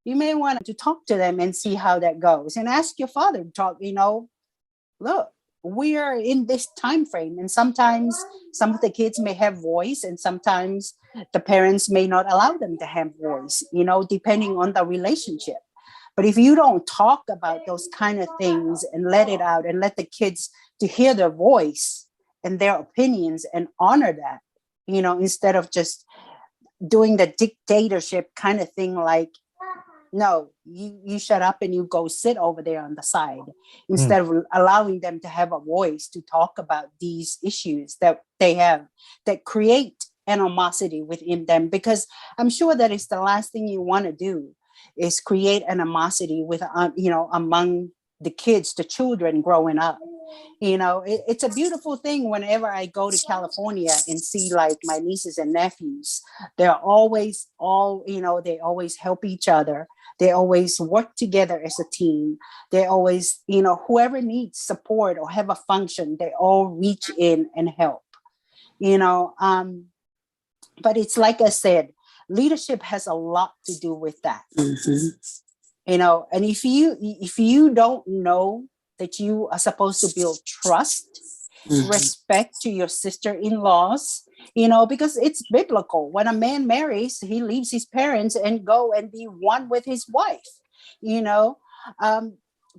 may want to talk to them and see how that goes, and ask your father to talk, look, we are in this time frame, and sometimes some of the kids may have voice, and sometimes the parents may not allow them to have voice, depending on the relationship. But if you don't talk about those kind of things and let it out and let the kids to hear their voice and their opinions and honor that, instead of just doing the dictatorship kind of thing, like, no, you shut up and you go sit over there on the side, instead of allowing them to have a voice to talk about these issues that they have that create animosity within them. Because I'm sure that it's the last thing you want to do is create animosity with, among the kids, the children growing up. It's a beautiful thing whenever I go to California and see like my nieces and nephews. They're always they always help each other. They always work together as a team. They always, whoever needs support or have a function, they all reach in and help, but it's like I said, leadership has a lot to do with that. And if you don't know that you are supposed to build trust, respect to your sister-in-laws, because it's biblical. When a man marries, he leaves his parents and go and be one with his wife,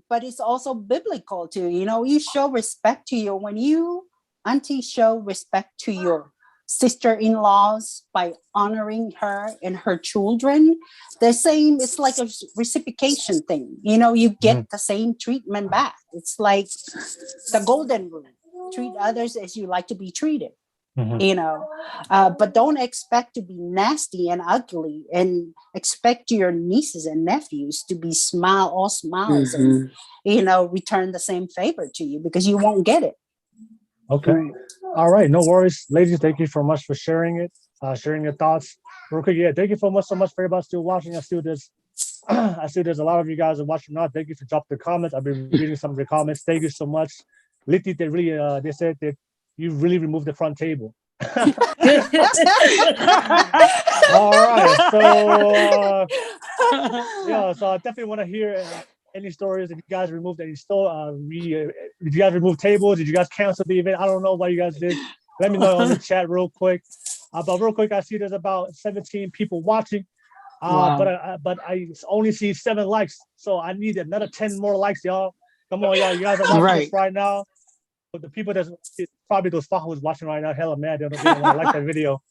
but it's also biblical too. You show respect to when you, auntie, show respect to your sister-in-laws by honoring her and her children. The same, it's like a reciprocation thing. You get the same treatment back. It's like the golden rule: treat others as you like to be treated. But don't expect to be nasty and ugly and expect your nieces and nephews to be all smiles and return the same favor to you, because you won't get it. Okay. All right. No worries. Ladies, thank you so much for sharing it, sharing your thoughts. Real quick, thank you so much for everybody still watching. I see there's a lot of you guys are watching now. Thank you for dropping the comments. I've been reading some of the comments. Thank you so much. Liti, they said that you really removed the front table. All right. So I definitely want to hear any stories. If you guys removed any did you guys remove tables? Did you guys cancel the event? I don't know what you guys did. Let me know on the chat real quick. But real quick, I see there's about 17 people watching. Wow. But I only see 7 likes. So I need another 10 more likes, y'all. Come on, y'all. You guys are watching this right now. But the people that's probably those FAHUs watching right now, hella mad. They don't want to like that video.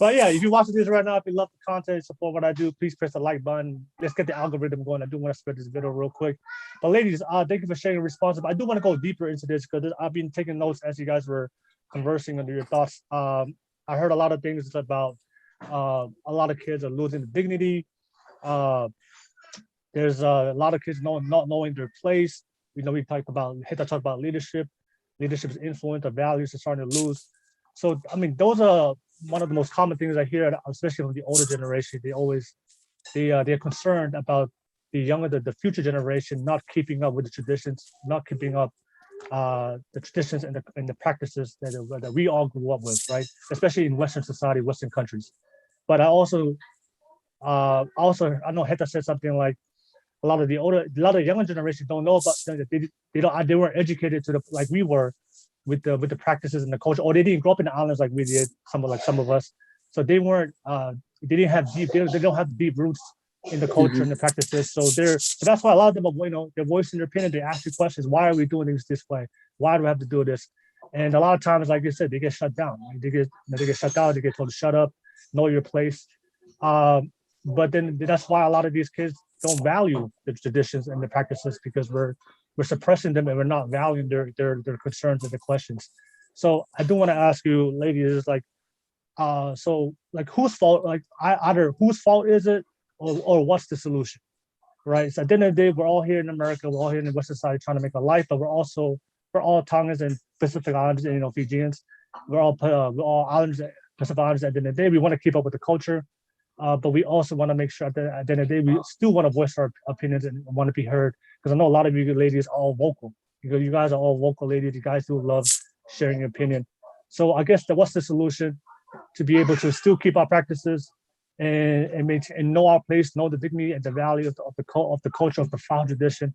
But yeah, if you're watching this right now, if you love the content, support what I do, please press the like button. Let's get the algorithm going. I do want to spread this video real quick. But ladies, thank you for sharing responses. I do want to go deeper into this because I've been taking notes as you guys were conversing under your thoughts. I heard a lot of things about a lot of kids are losing dignity. There's a lot of kids not knowing their place. We talked about leadership's influence, the values are starting to lose. So, I mean, those are one of the most common things I hear, especially from the older generation. They're concerned about the future generation not keeping up with the traditions, not keeping up the traditions and the practices that we all grew up with, right? Especially in Western society, Western countries. But I know Heta said something like, a lot of the younger generation don't know about they weren't educated like we were with the practices and the culture, or they didn't grow up in the islands like we did, some of us. So they weren't they don't have deep roots in the culture and the practices. So that's why a lot of them are, they're voicing their opinion, they ask you questions, why are we doing things this way? Why do we have to do this? And a lot of times, like you said, they get shut down. They get shut down, they get told to shut up, know your place. But then that's why a lot of these kids don't value the traditions and the practices, because we're suppressing them and we're not valuing their concerns and their questions. So I do want to ask you, ladies, whose fault? Either whose fault is it, or what's the solution, right? So at the end of the day, we're all here in America, we're all here in the Western side trying to make a life, but we're all Tongans and Pacific Islanders and Fijians. We're all islanders, Pacific Islanders. At the end of the day, we want to keep up with the culture. But we also want to make sure that at the end of the day, we still want to voice our opinions and want to be heard. Because I know a lot of you ladies are all vocal. Because you guys are all vocal ladies. You guys do love sharing your opinion. So I guess what's the solution to be able to still keep our practices and know our place, know the dignity and the value of the culture of the FAHU tradition.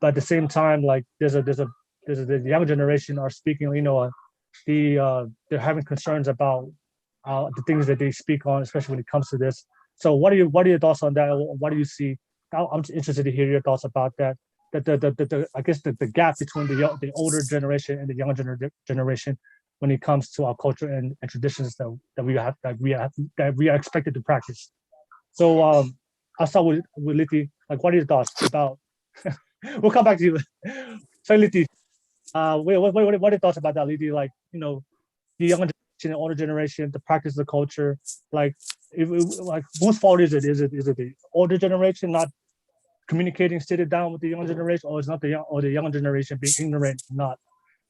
But at the same time, like the young generation are speaking. They're having concerns about the things that they speak on, especially when it comes to this. So what are your thoughts on that? What do you see? I'm interested to hear your thoughts about that. I guess the gap between the older generation and the younger generation when it comes to our culture and traditions that we are expected to practice. So I'll start with Liti. Like, what are your thoughts about? We'll come back to you. So Liti, what are your thoughts about that, Liti? Like, the younger the older generation, the practice of the culture, whose fault is it? Is it the older generation not communicating, sitting down with the younger generation, or is not the younger generation being ignorant, not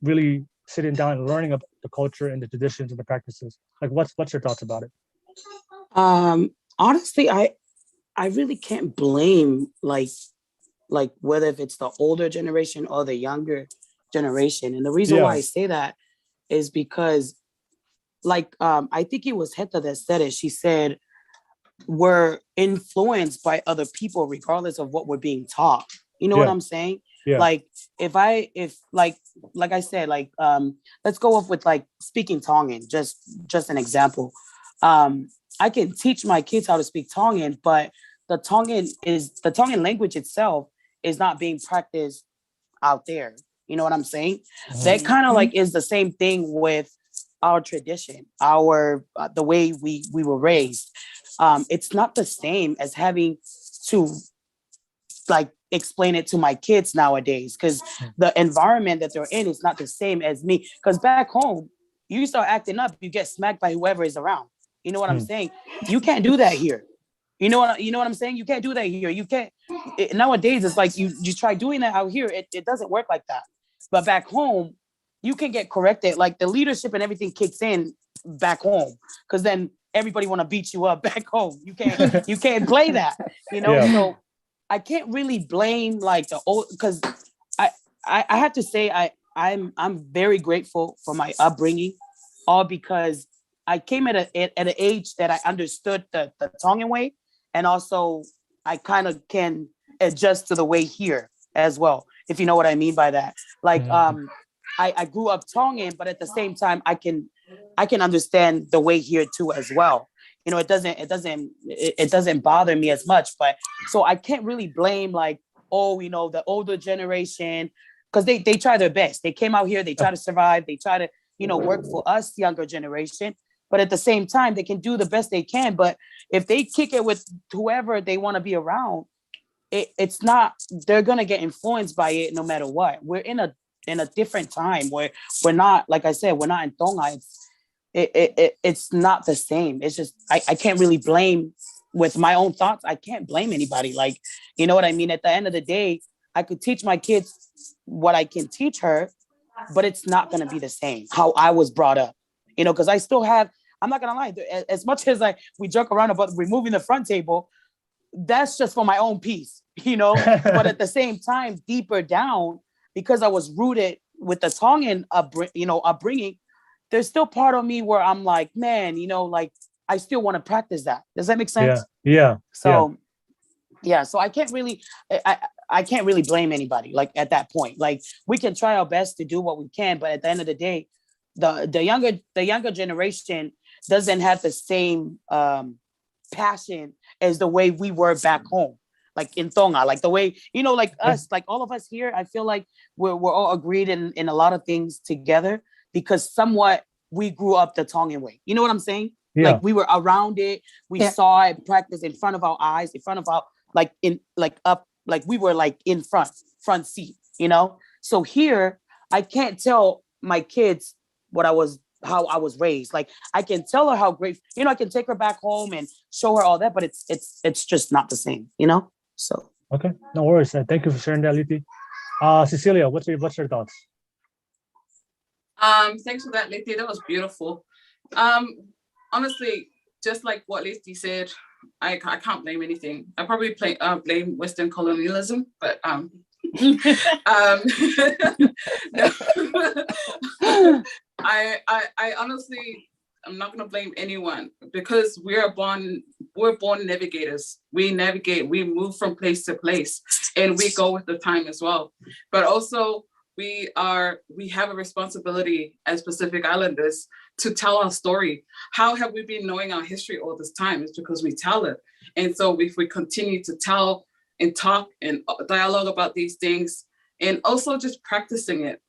really sitting down and learning about the culture and the traditions and the practices? Like, what's your thoughts about it? Honestly, I really can't blame like whether if it's the older generation or the younger generation. And the reason why I say that is because I think it was Heta that said it. She said, we're influenced by other people regardless of what we're being taught. You know what I'm saying? Yeah. Like if I said, let's go off with speaking Tongan, just an example. I can teach my kids how to speak Tongan, but the Tongan language itself is not being practiced out there. You know what I'm saying? Mm-hmm. That kind of is the same thing with our tradition, our the way we were raised. It's not the same as having to like explain it to my kids nowadays, because the environment that they're in is not the same as me. Because back home, you start acting up, you get smacked by whoever is around. You know what I'm saying? You can't do that here. You know what I'm saying? You can't do that here. You can't. Nowadays, it's like you try doing that out here. It doesn't work like that. But back home, you can get corrected. Like the leadership and everything kicks in back home, because then everybody want to beat you up back home. You can't play that. You know. Yeah. So I can't really blame like the old, because I have to say I'm very grateful for my upbringing, all because I came at an age that I understood the Tongan way, and also I kind of can adjust to the way here as well, if you know what I mean by that. Like I grew up Tongan, but at the same time I can understand the way here too as well. You know, it doesn't bother me as much. But so I can't really blame like, oh, you know, the older generation, because they try their best. They came out here, they try to survive, they try to, you know, work for us younger generation. But at the same time, they can do the best they can. But if they kick it with whoever they want to be around, it's not, they're gonna get influenced by it no matter what. We're in a different time where we're not, like I said, we're not in Tonga. It's not the same. It's just I can't really blame, with my own thoughts, I can't blame anybody. Like, you know what I mean? At the end of the day, I could teach my kids what I can teach her, but it's not gonna be the same how I was brought up. You know, because I still have, I'm not gonna lie, as much as we joke around about removing the front table, that's just for my own peace, you know. But at the same time, deeper down, because I was rooted with the Tongan upbringing, there's still part of me where I'm like, man, you know, like I still want to practice that. Does that make sense? Yeah. So so I can't really blame anybody like at that point. Like we can try our best to do what we can, but at the end of the day, the younger generation doesn't have the same passion as the way we were back home, like in Tonga, like the way, you know, like us, like all of us here, I feel like we're all agreed in a lot of things together, because somewhat we grew up the Tongan way. You know what I'm saying? Yeah. Like we were around it, we saw it practice in front of our eyes, in front of our, like in, like up, like we were like in front seat, you know? So here, I can't tell my kids how I was raised. Like I can tell her how great, you know, I can take her back home and show her all that, but it's just not the same, you know? So. Okay, no worries. Thank you for sharing that, Liti. Cecilia, what's your thoughts? Thanks for that, Liti. That was beautiful. Honestly, just like what Liti said, I can't blame anything. I probably blame Western colonialism, but no. I honestly, I'm not gonna blame anyone, because we're born navigators. We navigate, we move from place to place, and we go with the time as well. But also we have a responsibility as Pacific Islanders to tell our story. How have we been knowing our history all this time? It's because we tell it. And so if we continue to tell and talk and dialogue about these things, and also just practicing it.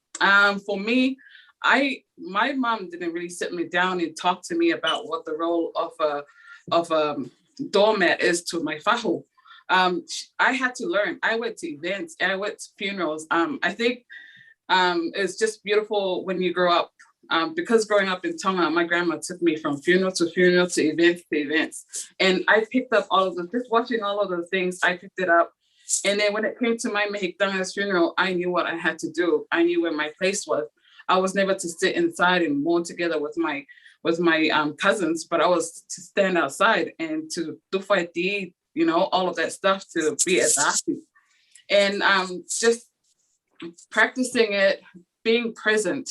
For me, my mom didn't really sit me down and talk to me about what the role of a doormat is to my FAHU. I had to learn. I went to events, I went to funerals. I think it's just beautiful when you grow up. Because growing up in Tonga, my grandma took me from funeral to funeral to events. And I picked up all of them, just watching all of the things, I picked it up. And then when it came to my Mehiktanga's funeral, I knew what I had to do. I knew where my place was. I was never to sit inside and mourn together with my cousins, but I was to stand outside and to do fight, you know, all of that stuff, to be a dasi. And just practicing it, being present.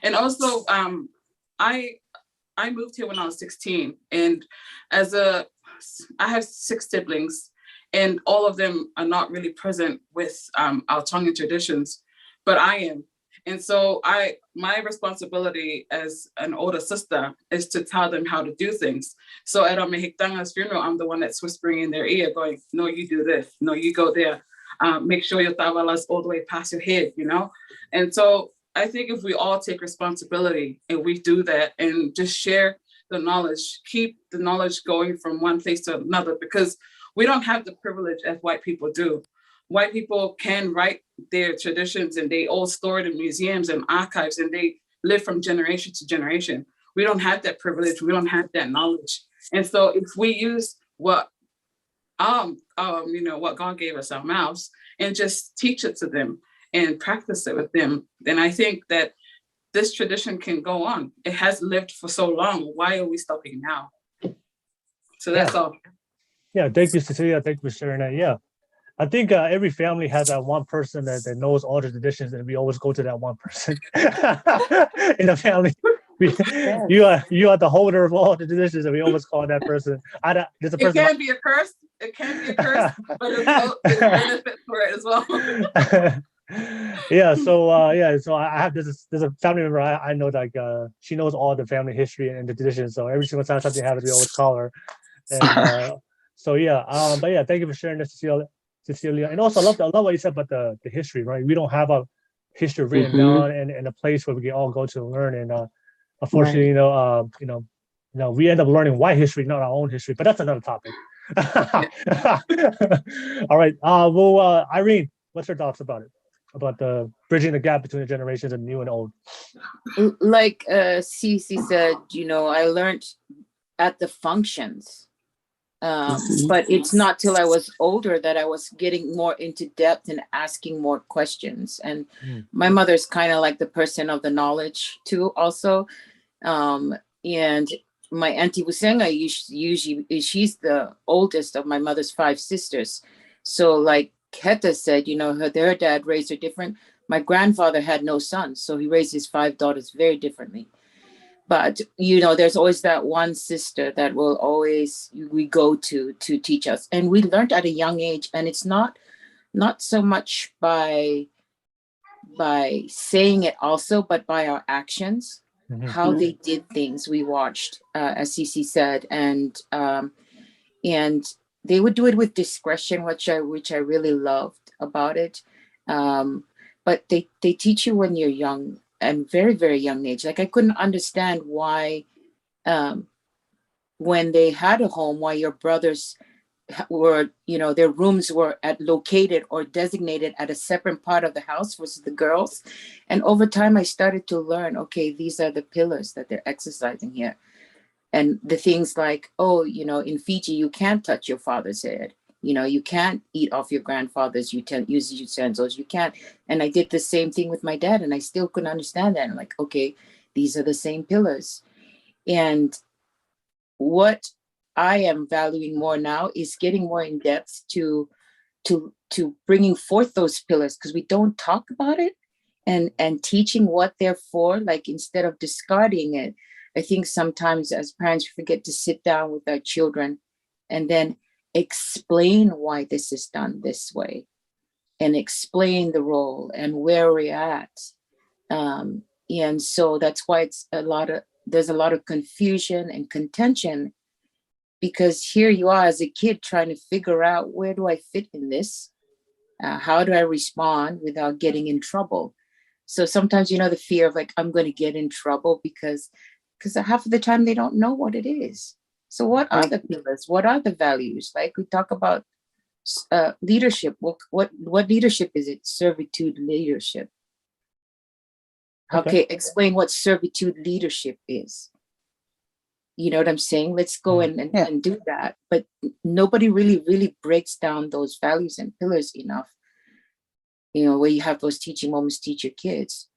And also, I moved here when I was 16, and I have 6 siblings, and all of them are not really present with our Tongan traditions, but I am. And so my responsibility as an older sister is to tell them how to do things. So at our Mehiktanga's funeral, I'm the one that's whispering in their ear going, no, you do this, no, you go there. Make sure your tawala's all the way past your head, you know? And so I think if we all take responsibility and we do that and just share the knowledge, keep the knowledge going from one place to another, because we don't have the privilege as white people do. White people can write their traditions and they all store it in museums and archives and they live from generation to generation. We don't have that privilege. We don't have that knowledge. And so if we use what what God gave us, our mouths, and just teach it to them and practice it with them, then I think that this tradition can go on. It has lived for so long. Why are we stopping now? So that's all. Yeah, thank you, Cecilia. Thank you for sharing that. Yeah. I think every family has that one person that knows all the traditions, and we always go to that one person in a family. You are the holder of all the traditions, and we always call that person. There's a It person. can be a curse. It can be a curse, but there's benefit for it as well. Yeah. So So I have there's a family member I know, like she knows all the family history and the traditions. So every single time something happens, we always call her. And so yeah. But yeah, thank you for sharing this, Cecilia. And also I love what you said about the history, right? We don't have a history written down and a place where we can all go to learn. And unfortunately, we end up learning white history, not our own history. But that's another topic. All right. Well, Irene, what's your thoughts about it? About the bridging the gap between the generations of new and old? Like Cece said, I learned at the functions. But it's not till I was older that I was getting more into depth and asking more questions. And my mother's kind of like the person of the knowledge too, also. And my auntie Busenga, usually she's the oldest of my mother's 5 sisters. So like Keta said, her dad raised her different. My grandfather had no sons, so he raised his 5 daughters very differently. But, there's always that one sister that we go to teach us. And we learned at a young age, and it's not so much by saying it also, but by our actions, how they did things. We watched, as Cece said, and they would do it with discretion, which I really loved about it. But they teach you when you're young, and very, very young age. Like I couldn't understand why, when they had a home, why your brothers were, their rooms were located or designated at a separate part of the house versus the girls. And over time, I started to learn, okay, these are the pillars that they're exercising here. And the things like, in Fiji, you can't touch your father's head. You can't eat off your grandfather's use utensils. You can't. And I did the same thing with my dad, and I still couldn't understand that. I'm like, okay, these are the same pillars. And what I am valuing more now is getting more in depth to bringing forth those pillars, because we don't talk about it, and teaching what they're for. Like instead of discarding it, I think sometimes as parents we forget to sit down with our children and then explain why this is done this way, and explain the role and where we're at. And so that's why there's a lot of confusion and contention, because here you are as a kid trying to figure out, where do I fit in this? How do I respond without getting in trouble? So sometimes, the fear of like, I'm going to get in trouble because half of the time they don't know what it is. So what are the pillars? What are the values? Like we talk about leadership. What leadership is it? Servitude leadership. Okay, explain what servitude leadership is. You know what I'm saying? Let's go and do that. But nobody really breaks down those values and pillars enough. Where you have those teaching moments, teach your kids.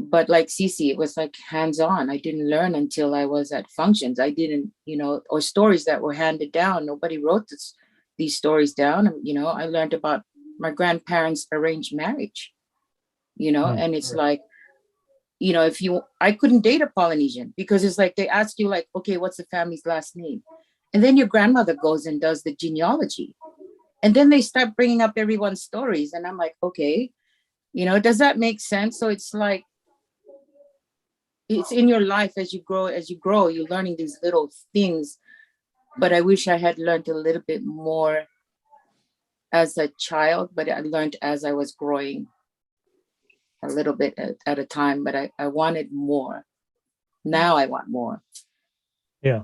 But like Cece, it was like hands-on. I didn't learn until I was at functions. I didn't, or stories that were handed down. Nobody wrote these stories down. I learned about my grandparents' arranged marriage, and it's like, I couldn't date a Polynesian because it's like, they ask you like, okay, what's the family's last name? And then your grandmother goes and does the genealogy. And then they start bringing up everyone's stories. And I'm like, okay, does that make sense? So it's like, it's in your life as you grow, you're learning these little things. But I wish I had learned a little bit more as a child, but I learned as I was growing a little bit at a time, but I wanted more. Now I want more. Yeah,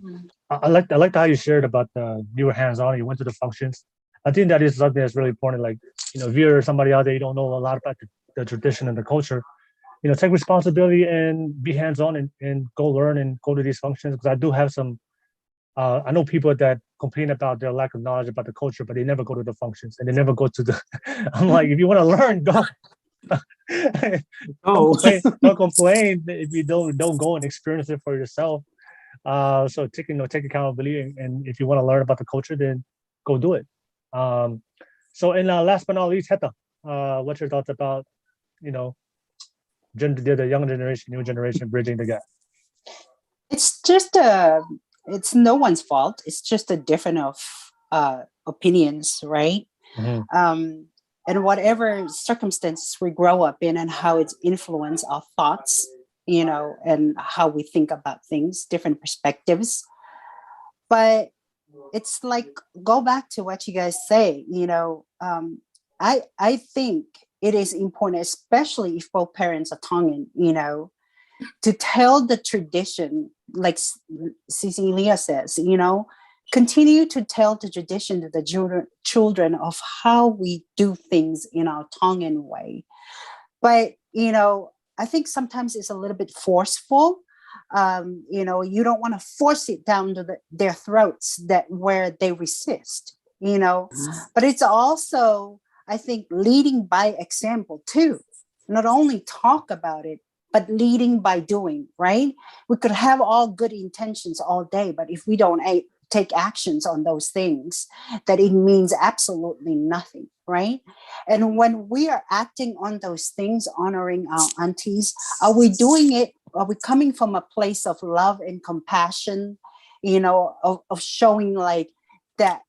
I like how you shared about you were hands-on, you went to the functions. I think that is something that's really important. Like, if you're somebody out there, you don't know a lot about the tradition and the culture, take responsibility and be hands-on and go learn and go to these functions. Because I do have some, I know people that complain about their lack of knowledge about the culture, but they never go to the functions and they never go to the, I'm like, if you want to learn, go. Don't complain if you don't go and experience it for yourself. So take accountability, and if you want to learn about the culture, then go do it. So and last but not least, Heta, what's your thoughts about the young generation, new generation bridging the gap? It's just it's no one's fault. It's just a different of opinions, right? And whatever circumstances we grow up in and how it's influenced our thoughts, and how we think about things, different perspectives. But it's like, go back to what you guys say, I think it is important, especially if both parents are Tongan, to tell the tradition, like Cecilia says, continue to tell the tradition to the children of how we do things in our Tongan way. But, I think sometimes it's a little bit forceful. You don't want to force it down to their throats where they resist, but it's also, I think, leading by example too. Not only talk about it, but leading by doing, right? We could have all good intentions all day, but if we don't take actions on those things, that it means absolutely nothing, right? And when we are acting on those things, honoring our aunties, are we doing it? Are we coming from a place of love and compassion, of showing like that,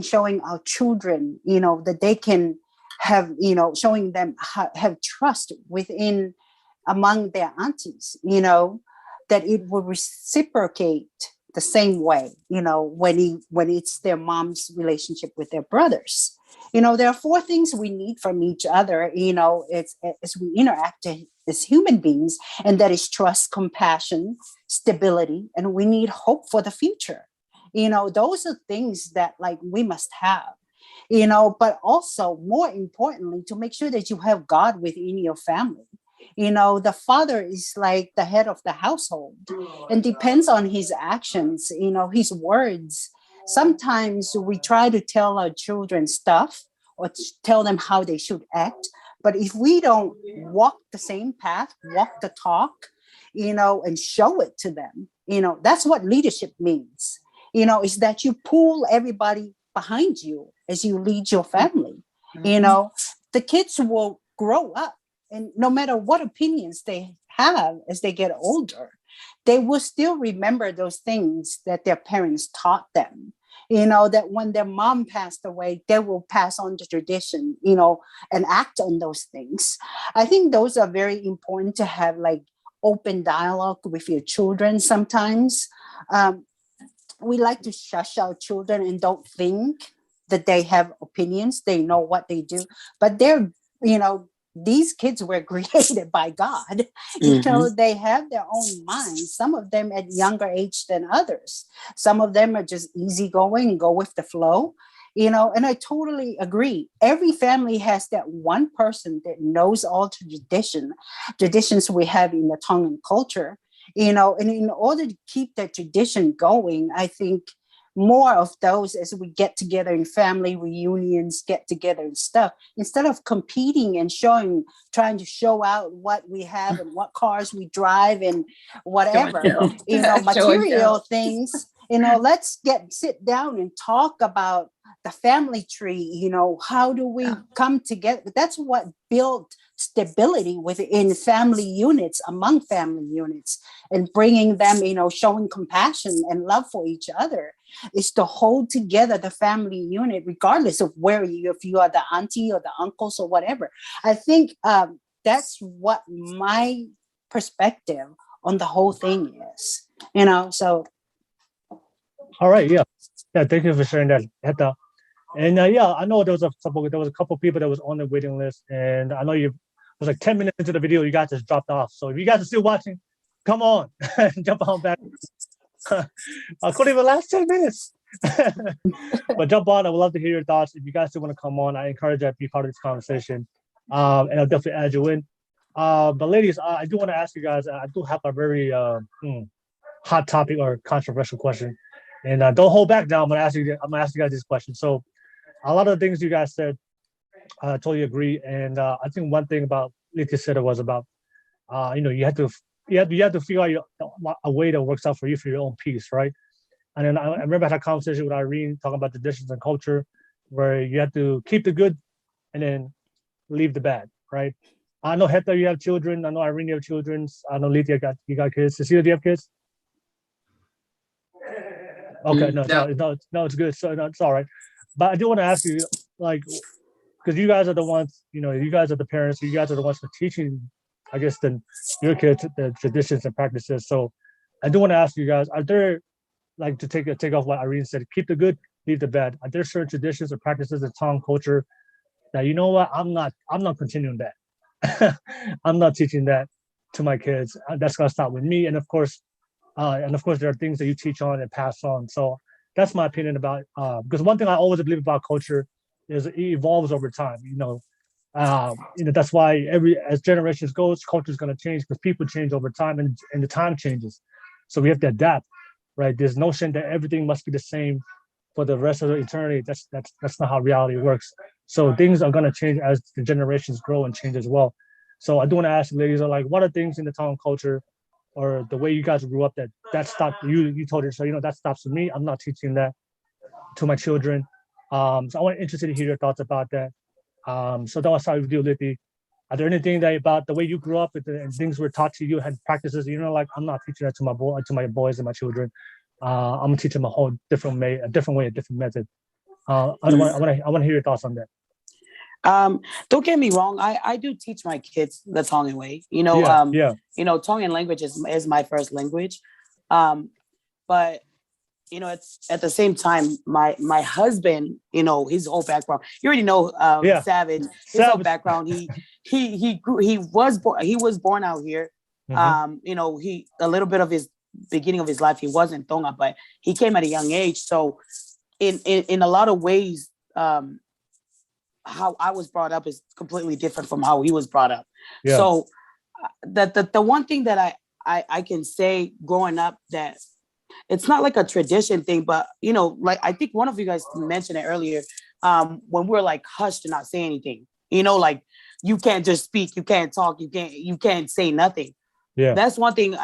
showing our children, that they can have, showing them have trust within among their aunties, that it will reciprocate the same way, when it's their mom's relationship with their brothers. There are 4 things we need from each other, as we interact as human beings, and that is trust, compassion, stability, and we need hope for the future. Those are things that like we must have, but also more importantly, to make sure that you have God within your family. The father is like the head of the household and depends on his actions, his words. Sometimes we try to tell our children stuff or tell them how they should act. But if we don't walk the same path, walk the talk, and show it to them, that's what leadership means, is that you pull everybody behind you as you lead your family. The kids will grow up. And no matter what opinions they have as they get older, they will still remember those things that their parents taught them. That when their mom passed away, they will pass on the tradition, and act on those things. I think those are very important to have like open dialogue with your children sometimes. We like to shush our children and don't think that they have opinions. They know what they do, but they're, these kids were created by God. They have their own minds. Some of them at younger age than others. Some of them are just easygoing, go with the flow. And I totally agree. Every family has that one person that knows all traditions we have in the Tongan culture. And in order to keep that tradition going, I think more of those as we get together in family reunions, get together and stuff, instead of competing and trying to show out what we have and what cars we drive and whatever, material things, let's sit down and talk about the family tree, how do we come together? That's what built stability within family units, among family units, and bringing them, showing compassion and love for each other, is to hold together the family unit, regardless of if you are the auntie or the uncles or whatever. I think that's what my perspective on the whole thing is, so. All right, yeah. Thank you for sharing that, Heta. And I know there was a couple people that was on the waiting list, and I know was like 10 minutes into the video, you guys just dropped off. So if you guys are still watching, come on, jump on back. I couldn't even last 10 minutes. But jump on. I would love to hear your thoughts. If you guys still want to come on, I encourage you to be part of this conversation. And I'll definitely add you in. But ladies, I do want to ask you guys, I do have a very hot topic or controversial question. And don't hold back now. I'm gonna ask you guys this question. So a lot of the things you guys said, I totally agree. And I think one thing about Lita said was about you have to figure out a way that works out for you for your own peace, right? And then I remember I had a conversation with Irene talking about traditions and culture, where you have to keep the good and then leave the bad, right? I know Heta, you have children. I know Irene, you have children. I know Lita, you got kids. Cecilia, do you have kids? Okay, no, it's good. So no, it's all right. But I do want to ask you, like, because you guys are the ones, you guys are the parents. You guys are the ones for teaching, I guess, your kids the traditions and practices. So I do want to ask you guys: are there, like, to take off what Irene said, keep the good, leave the bad? Are there certain traditions or practices in Tong culture that I'm not continuing that. I'm not teaching that to my kids. That's gonna stop with me. And of course, there are things that you teach on and pass on. So that's my opinion about because one thing I always believe about culture is it evolves over time. That's why as generations goes, culture is going to change because people change over time and the time changes. So we have to adapt, right? This notion that everything must be the same for the rest of the eternity. That's not how reality works. So things are going to change as the generations grow and change as well. So I do want to ask you, ladies, like, what are things in the Tong culture or the way you guys grew up that stopped you told her, so that stops with me. I'm not teaching that to my children. So I want interested to hear your thoughts about that. So that was how you do, Lippy. Are there anything that about the way you grew up and things were taught to you, had practices, like, I'm not teaching that to my boys and my children. I'm gonna teach them a whole different way, a different method. I want to hear your thoughts on that. Don't get me wrong. I do teach my kids the Tongan way. Tongan language is my first language. But it's at the same time, my husband, his whole background, you already know, Savage, his whole background, he was born out here. Mm-hmm. A little bit of his beginning of his life, he was in Tonga, but he came at a young age. So in a lot of ways, how I was brought up is completely different from how he was brought up. Yeah. So the one thing that I can say growing up, that it's not like a tradition thing, but like I think one of you guys mentioned it earlier, when we're like hushed to not say anything, like you can't just speak, you can't talk, you can't say nothing. Yeah. That's one thing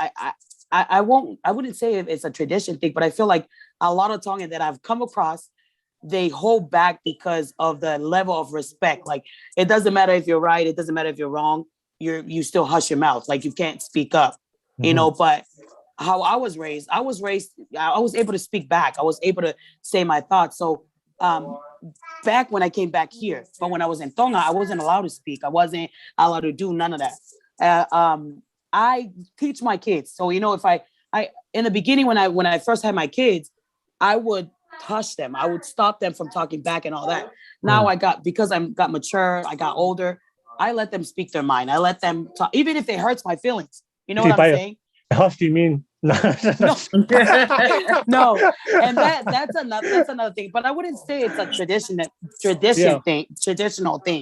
I wouldn't say it's a tradition thing, but I feel like a lot of Tongan that I've come across, they hold back because of the level of respect. Like, it doesn't matter if you're right, it doesn't matter if you're wrong, you still hush your mouth, like you can't speak up. Mm-hmm. But how I was raised, I was able to speak back. I was able to say my thoughts. So back when I came back here, but when I was in Tonga, I wasn't allowed to speak. I wasn't allowed to do none of that. I teach my kids. So, if I in the beginning, when I first had my kids, I would hush them. I would stop them from talking back and all that. Now because I got mature, I got older, I let them speak their mind. I let them talk, even if it hurts my feelings. You know what I'm saying? Hush, you mean? No. And that's another thing. But I wouldn't say it's a traditional thing.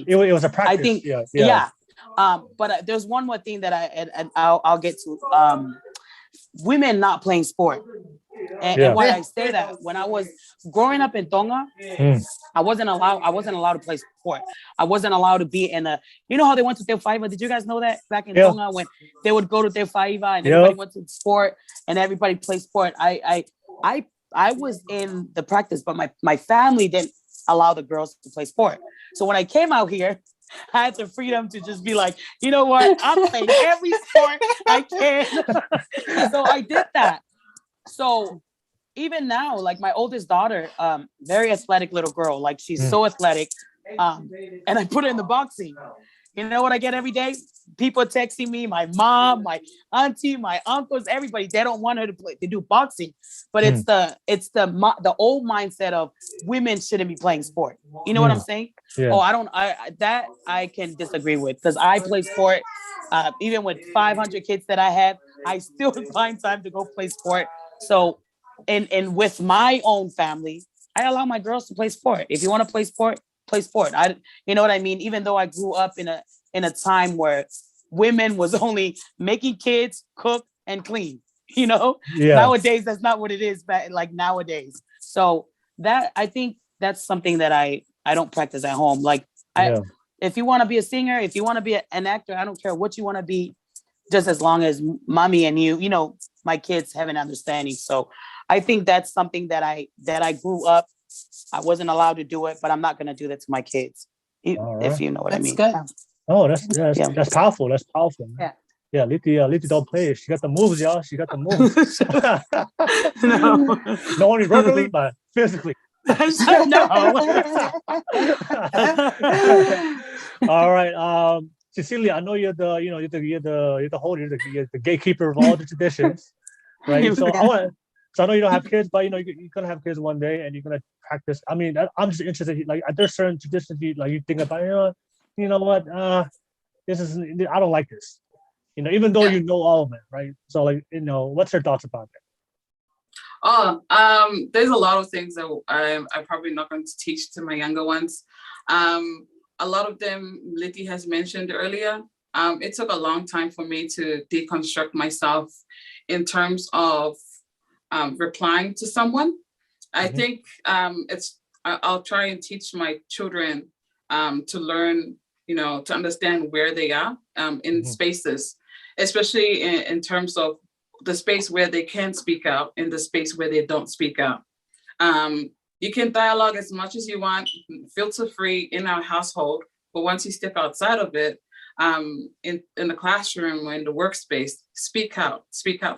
It was a practice. I think, yeah. But there's one more thing that I'll get to. Women not playing sport. And why I say that, when I was growing up in Tonga, I wasn't allowed to play sport. I wasn't allowed to be in how they went to Te Whaiva? Did you guys know that back in Tonga, when they would go to Te Whaiva and everybody went to sport and everybody played sport? I was in the practice, but my family didn't allow the girls to play sport. So when I came out here, I had the freedom to just be like, you know what? I'm playing every sport I can. So I did that. So even now, like my oldest daughter, very athletic little girl, like she's so athletic. And I put her in the boxing, You know what I get every day? People texting me, my mom, my auntie, my uncles, everybody. They don't want her to do boxing, but it's the old mindset of women shouldn't be playing sport. You know what I'm saying? Yeah. Oh, I can disagree with, because I play sport. Even with 500 kids that I have, I still find time to go play sport. So, and with my own family, I allow my girls to play sport. If you want to play sport, play sport. You know what I mean? Even though I grew up in a time where women was only making kids, cook, and clean. You know, nowadays that's not what it is. Like nowadays, so that I think that's something that I don't practice at home. Like if you want to be a singer, if you want to be an actor, I don't care what you want to be, just as long as mommy and you know, my kids have an understanding. So I think that's something that I grew up. I wasn't allowed to do it, but I'm not going to do that to my kids. If you know what I mean. Good. Oh, that's powerful. That's powerful. Man. Yeah. Liti don't play. She got the moves, y'all. She got the moves. No. Not only verbally, but physically. No. All right. Cecilia, I know you're the holder, you're the gatekeeper of all the traditions, right? So I know you don't have kids, but you know you're gonna have kids one day, and you're gonna practice. I mean, I'm just interested. Like, there's certain traditions you think about. You know what? This is, I don't like this. You know, even though you know all of it, right? So, like, you know, what's your thoughts about that? Oh, there's a lot of things that I'm probably not going to teach to my younger ones. A lot of them, Liti has mentioned earlier. It took a long time for me to deconstruct myself in terms of replying to someone. I think I'll try and teach my children to learn, you know, to understand where they are in spaces, especially in terms of the space where they can speak out and the space where they don't speak out. You can dialogue as much as you want, filter free in our household, but once you step outside of it, in the classroom or in the workspace, speak out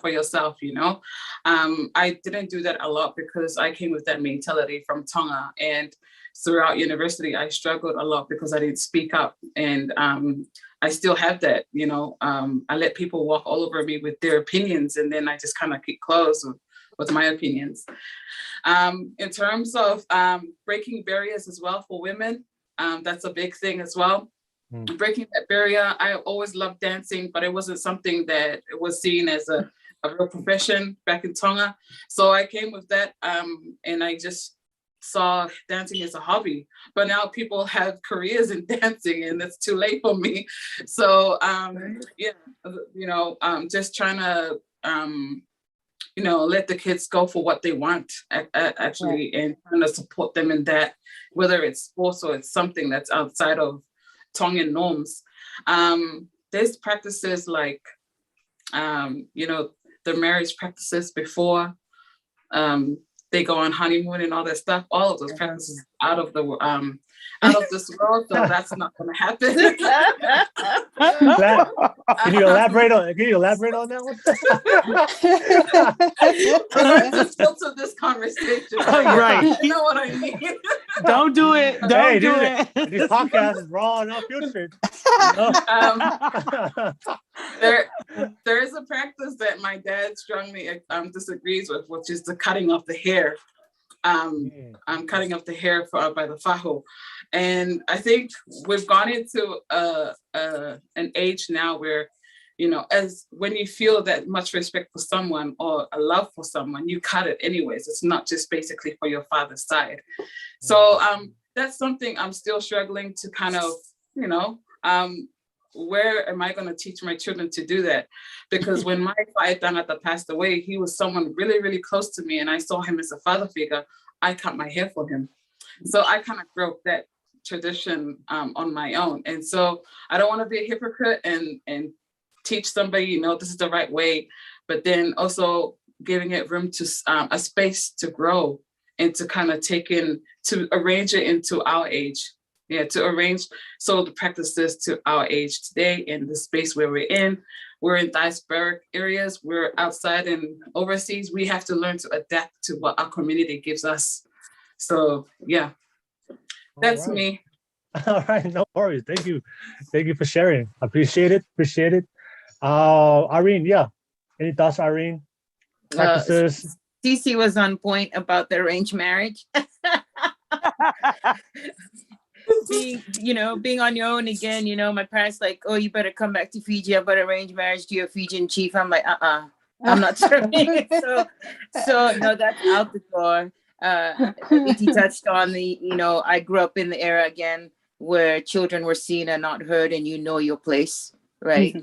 for yourself, you know. I didn't do that a lot because I came with that mentality from Tonga, and throughout university, I struggled a lot because I didn't speak up, and I still have that, you know. I let people walk all over me with their opinions, and then I just kind of keep close with my opinions. In terms of breaking barriers as well for women, that's a big thing as well. Breaking that barrier. I always loved dancing, but it wasn't something that was seen as a real profession back in Tonga. So I came with that, and I just saw dancing as a hobby. But now people have careers in dancing, and it's too late for me. So just trying to let the kids go for what they want, actually, and trying to support them in that, whether it's sports or it's something that's outside of Tongan norms. There's practices like, the marriage practices before they go on honeymoon and all that stuff. All of those practices out of this world, so that's not going to happen. Can you elaborate on that one? Just filter this conversation. Right. You know what I mean? Don't do it. Don't do it. This podcast is raw and unfiltered. There is a practice that my dad strongly disagrees with, which is the cutting off the hair. Cutting off the hair by the FAHU. And I think we've gone into an age now where, as when you feel that much respect for someone or a love for someone, you cut it anyways. It's not just basically for your father's side. So that's something I'm still struggling to kind of, where am I going to teach my children to do that? Because when my Faitangata passed away, he was someone really, really close to me, and I saw him as a father figure. I cut my hair for him. So I kind of broke that tradition on my own. And so I don't want to be a hypocrite and teach somebody, this is the right way, but then also giving it room to a space to grow and to kind of to arrange it into our age. Yeah, to arrange so the practices to our age today in the space where we're in diasporic areas, we're outside and overseas. We have to learn to adapt to what our community gives us. So yeah, that's me. All right, no worries. Thank you. Thank you for sharing. Appreciate it. Appreciate it. Irene, yeah. Any thoughts, Irene? Practices? Cece was on point about the arranged marriage. Being on your own again, my parents like, oh, you better come back to Fiji. I've got arranged marriage to your Fijian chief. I'm like, I'm not serving. So no, that's out the door. Iti touched on I grew up in the era again where children were seen and not heard, and your place, right?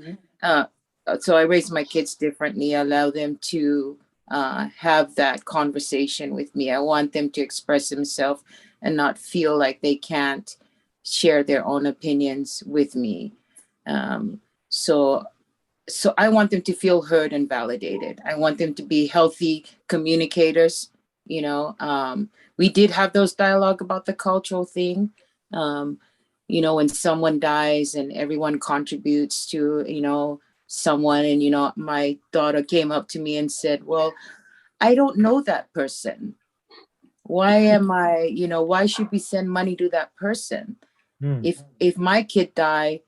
So I raise my kids differently. I allow them to have that conversation with me. I want them to express themselves and not feel like they can't share their own opinions with me. So I want them to feel heard and validated. I want them to be healthy communicators. We did have those dialogue about the cultural thing. When someone dies and everyone contributes to, someone, and, my daughter came up to me and said, well, I don't know that person. Why should we send money to that person? If my kid die,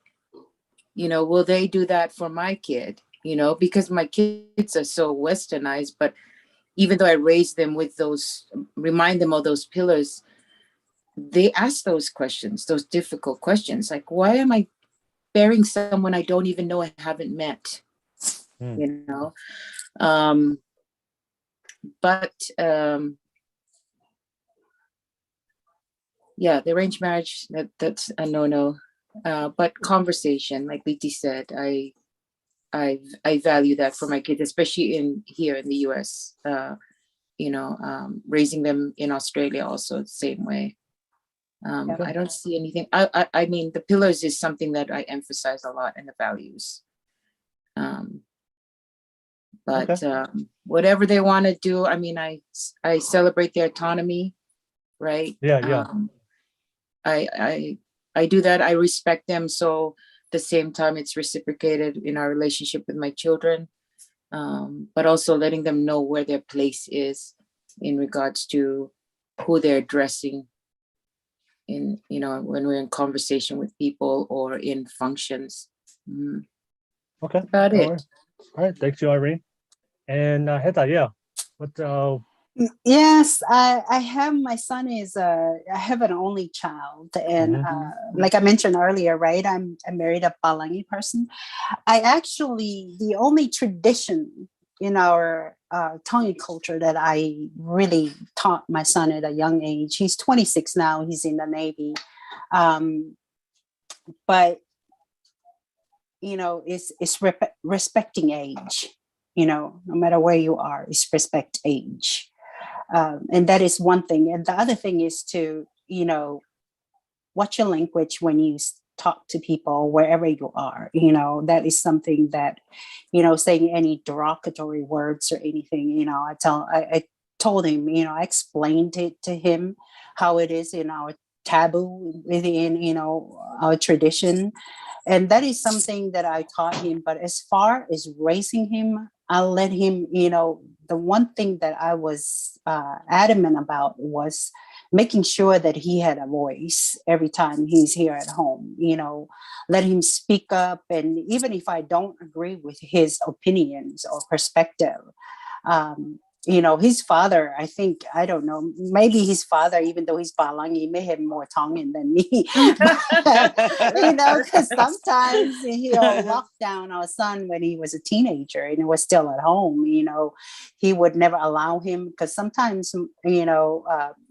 will they do that for my kid? Because my kids are so westernized, but even though I raise them with remind them of those pillars, they ask those questions, those difficult questions. Like, why am I burying someone I don't even know, I haven't met? Yeah, the arranged marriage, that's a no-no. But conversation, like Liti said, I value that for my kids, especially here in the US. Raising them in Australia also the same way. I don't see anything. I mean, the pillars is something that I emphasize a lot, and the values. Whatever they want to do, I mean, I celebrate their autonomy, right? Yeah. I do that. I respect them. So at the same time, it's reciprocated in our relationship with my children, but also letting them know where their place is in regards to who they're addressing in, when we're in conversation with people or in functions. Okay. About it. All right. Thank you, Irene. And Heta, yeah. What? Yes, I have, my son is I have an only child, and like I mentioned earlier, right? I'm married a Palangi person. The only tradition in our Tongan culture that I really taught my son at a young age. He's 26 now. He's in the Navy, but it's respecting age. No matter where you are, it's respect age. And that is one thing. And the other thing is to, watch your language when you talk to people wherever you are. That is something that, saying any derogatory words or anything, I told him, I explained it to him how it is in our taboo within, our tradition. And that is something that I taught him. But as far as raising him, I'll let him, the one thing that I was adamant about was making sure that he had a voice every time he's here at home, let him speak up. And even if I don't agree with his opinions or perspective, his father, I don't know, maybe his father, even though he's Palangi, may have more Tongan than me, because sometimes he'll lock down our son when he was a teenager and was still at home. He would never allow him, because sometimes,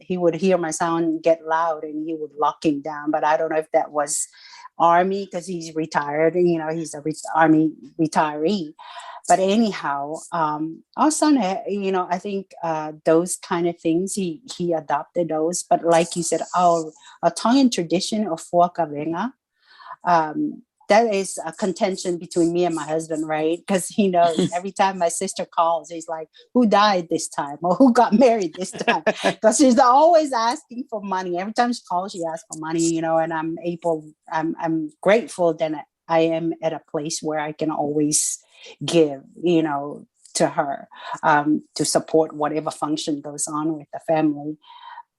he would hear my son get loud and he would lock him down. But I don't know if that was Army, because he's retired, he's a Army retiree. But anyhow, our son, I think those kind of things, he adopted those. But like you said, our Tongan tradition of fuakavenga, that is a contention between me and my husband, right? Because he knows every time my sister calls, he's like, who died this time? Or who got married this time? Because she's always asking for money. Every time she calls, she asks for money, and I'm grateful that I am at a place where I can always give, to her, to support whatever function goes on with the family.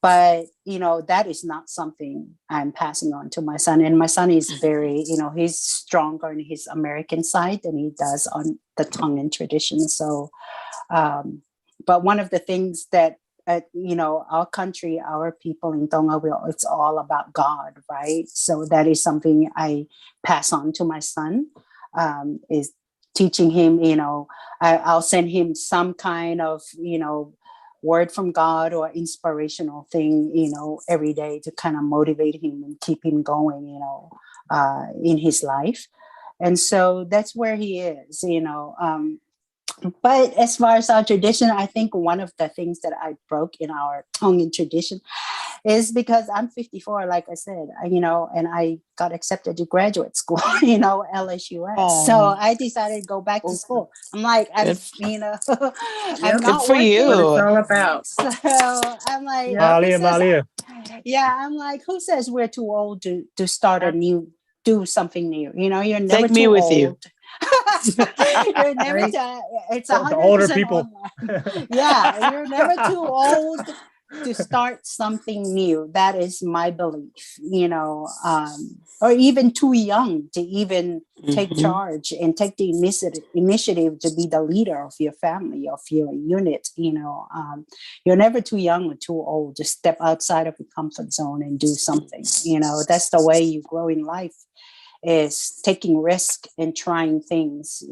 but that is not something I'm passing on to my son. And my son is very, he's stronger on his American side than he does on the Tongan tradition. So but one of the things that our country, our people in Tonga, it's all about God, right? So that is something I pass on to my son, is teaching him, I'll send him some kind of, word from God or inspirational thing, every day to kind of motivate him and keep him going, in his life. And so that's where he is, but as far as our tradition, I think one of the things that I broke in our Tongan tradition is because I'm 54, like I said, and I got accepted to graduate school, LSUS. Oh. So I decided to go back to school. I'm like, I'm Yep. not Good for working. you. What it's all about. So I'm like, Malia. I'm like, who says we're too old to start do something new? You're never Take me too with old. you. You're never Right. it's The older 100% people. online. Yeah, you're never too old to start something new. That is my belief, or even too young to even take Mhm. charge and take the initiative to be the leader of your family, of your unit. You're never too young or too old to step outside of your comfort zone and do something. That's the way you grow in life, is taking risk and trying things.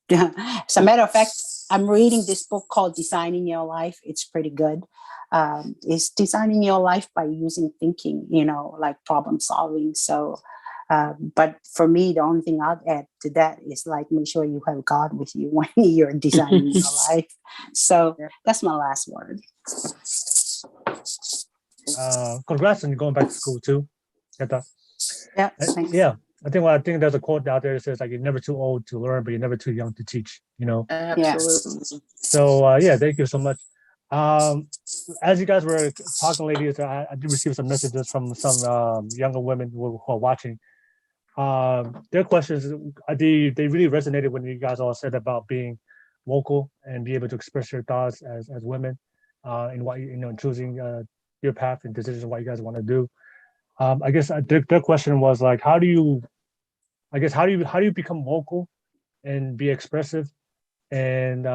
As a matter of fact, I'm reading this book called Designing Your Life. It's pretty good. It's designing your life by using thinking, like problem solving. So, but for me, the only thing I'd add to that is like, make sure you have God with you when you're designing your life. So that's my last word. Congrats on going back to school too. Yeah, thanks. Yeah. I think there's a quote out there that says like, you're never too old to learn, but you're never too young to teach, Absolutely. So thank you so much. As you guys were talking, ladies, I did receive some messages from some younger women who are watching. Their questions, they really resonated when you guys all said about being vocal and be able to express your thoughts as women, in what choosing your path and decisions, what you guys want to do. I guess their question was like, how do you become vocal and be expressive and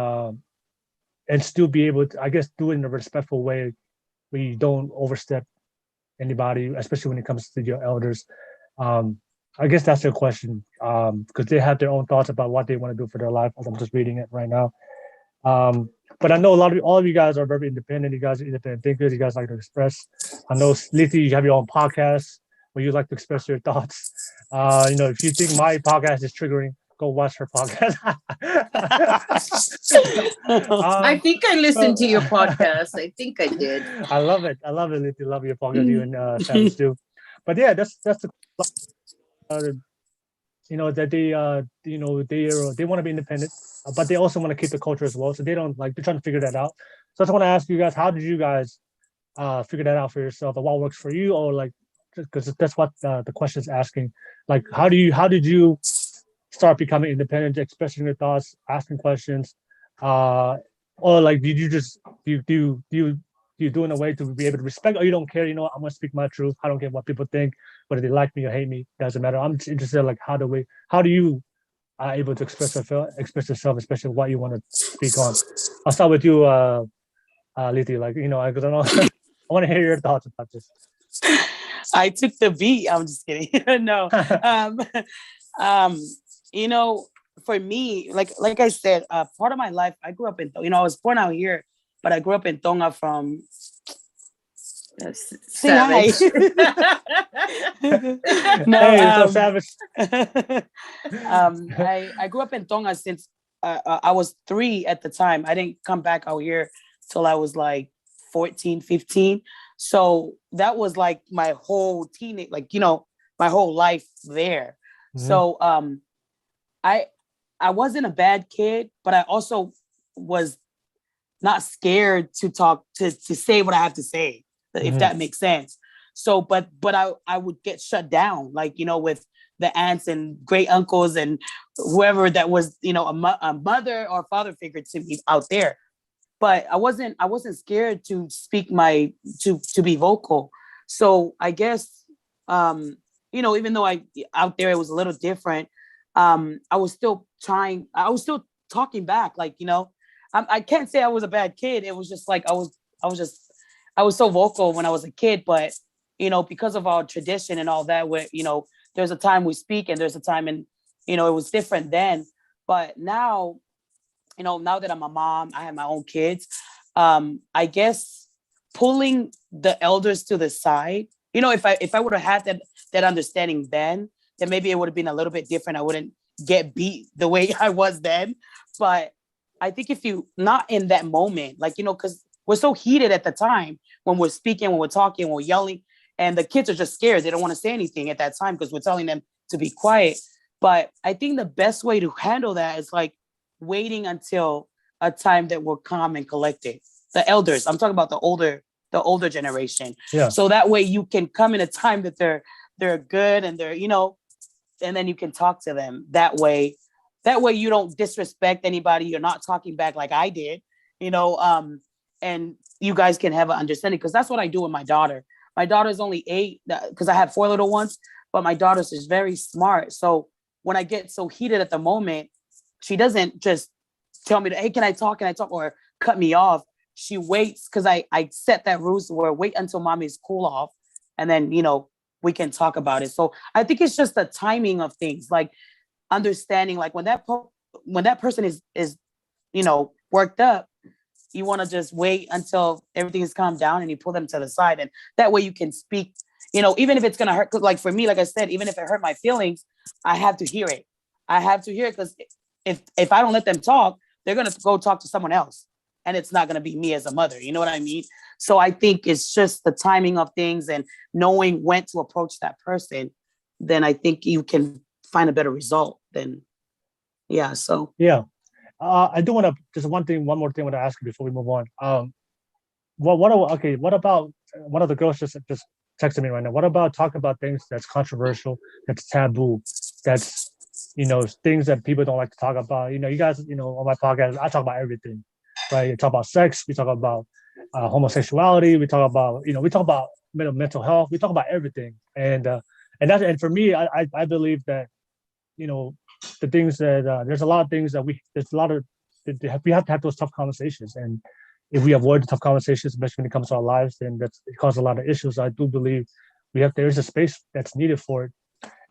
still be able to, I guess, do it in a respectful way where you don't overstep anybody, especially when it comes to your elders. I guess that's their question, because they have their own thoughts about what they want to do for their life, as I'm just reading it right now. But I know all of you guys are very independent. You guys are independent thinkers. You guys like to express. I know, Letha, you have your own podcast where you like to express your thoughts. If you think my podcast is triggering, go watch her podcast. I think I listened to your podcast. I think I did. I love it, Letha. Love your podcast, you and Savage too. But yeah, that's the that they want to be independent, but they also want to keep the culture as well. So they're trying to figure that out. So I just want to ask you guys, how did you guys figure that out for yourself, or what works for you, or because that's what the question is asking. Like, how did you start becoming independent, expressing your thoughts, asking questions, or did you just do you do in a way to be able to respect, or you don't care? I'm gonna speak my truth. I don't care what people think, whether they like me or hate me. Doesn't matter. I'm just interested, like, how do you are able to express yourself, especially what you want to speak on. I'll start with you, Letha. Because I know I want to hear your thoughts about this. I took the beat. I'm just kidding. No. For me, like I said, part of my life, I grew up in, I was born out here, but I grew up in Tonga from Savage. No, hey, so savage. I grew up in Tonga since I was 3 at the time. I didn't come back out here till I was like 14, 15. So that was like my whole teenage, my whole life there. Mm-hmm. So I wasn't a bad kid, but I also was not scared to talk, to say what I have to say, if that makes sense. So, but I would get shut down, with the aunts and great uncles and whoever that was, a mother or father figure to me out there. but I wasn't scared to speak to be vocal. So I guess, even though out there it was a little different, I was still talking back. Like, I can't say I was a bad kid. It was just like, I was so vocal when I was a kid, but, because of our tradition and all that, where, there's a time we speak and there's a time, and, it was different then. But now, now that I'm a mom, I have my own kids. I guess pulling the elders to the side, if I would have had that understanding then maybe it would have been a little bit different. I wouldn't get beat the way I was then. But I think if you not in that moment, like, because we're so heated at the time when we're speaking, when we're talking, when we're yelling, and the kids are just scared. They don't want to say anything at that time because we're telling them to be quiet. But I think the best way to handle that is like waiting until a time that we're calm and collected. The elders, I'm talking about the older generation. Yeah. So that way you can come in a time that they're good and they're, and then you can talk to them that way. That way you don't disrespect anybody. You're not talking back like I did, and you guys can have an understanding, because that's what I do with my daughter. My daughter's only 8 because I have 4 little ones, but my daughter's is very smart. So when I get so heated at the moment, she doesn't just tell me, hey, can I talk, or cut me off. She waits, because I set that rules where wait until mommy's cool off, and then, we can talk about it. So I think it's just the timing of things, like understanding, like when that person is worked up, you want to just wait until everything is calmed down and you pull them to the side. And that way you can speak, even if it's going to hurt. Like for me, like I said, even if it hurt my feelings, I have to hear it. Because if I don't let them talk, they're going to go talk to someone else. And it's not going to be me as a mother. You know what I mean? So I think it's just the timing of things and knowing when to approach that person. Then I think you can find a better result than, yeah. So, yeah. I do want to, just one more thing I want to ask you before we move on. What about, one of the girls just texted me right now. What about talking about things that's controversial, that's taboo, that's, things that people don't like to talk about? You guys, on my podcast, I talk about everything, right? We talk about sex, we talk about homosexuality, we talk about, mental health, we talk about everything. And for me, I believe that, the things that there's a lot of things that we have to have those tough conversations. And if we avoid the tough conversations, especially when it comes to our lives, then it causes a lot of issues. I do believe there's a space that's needed for it.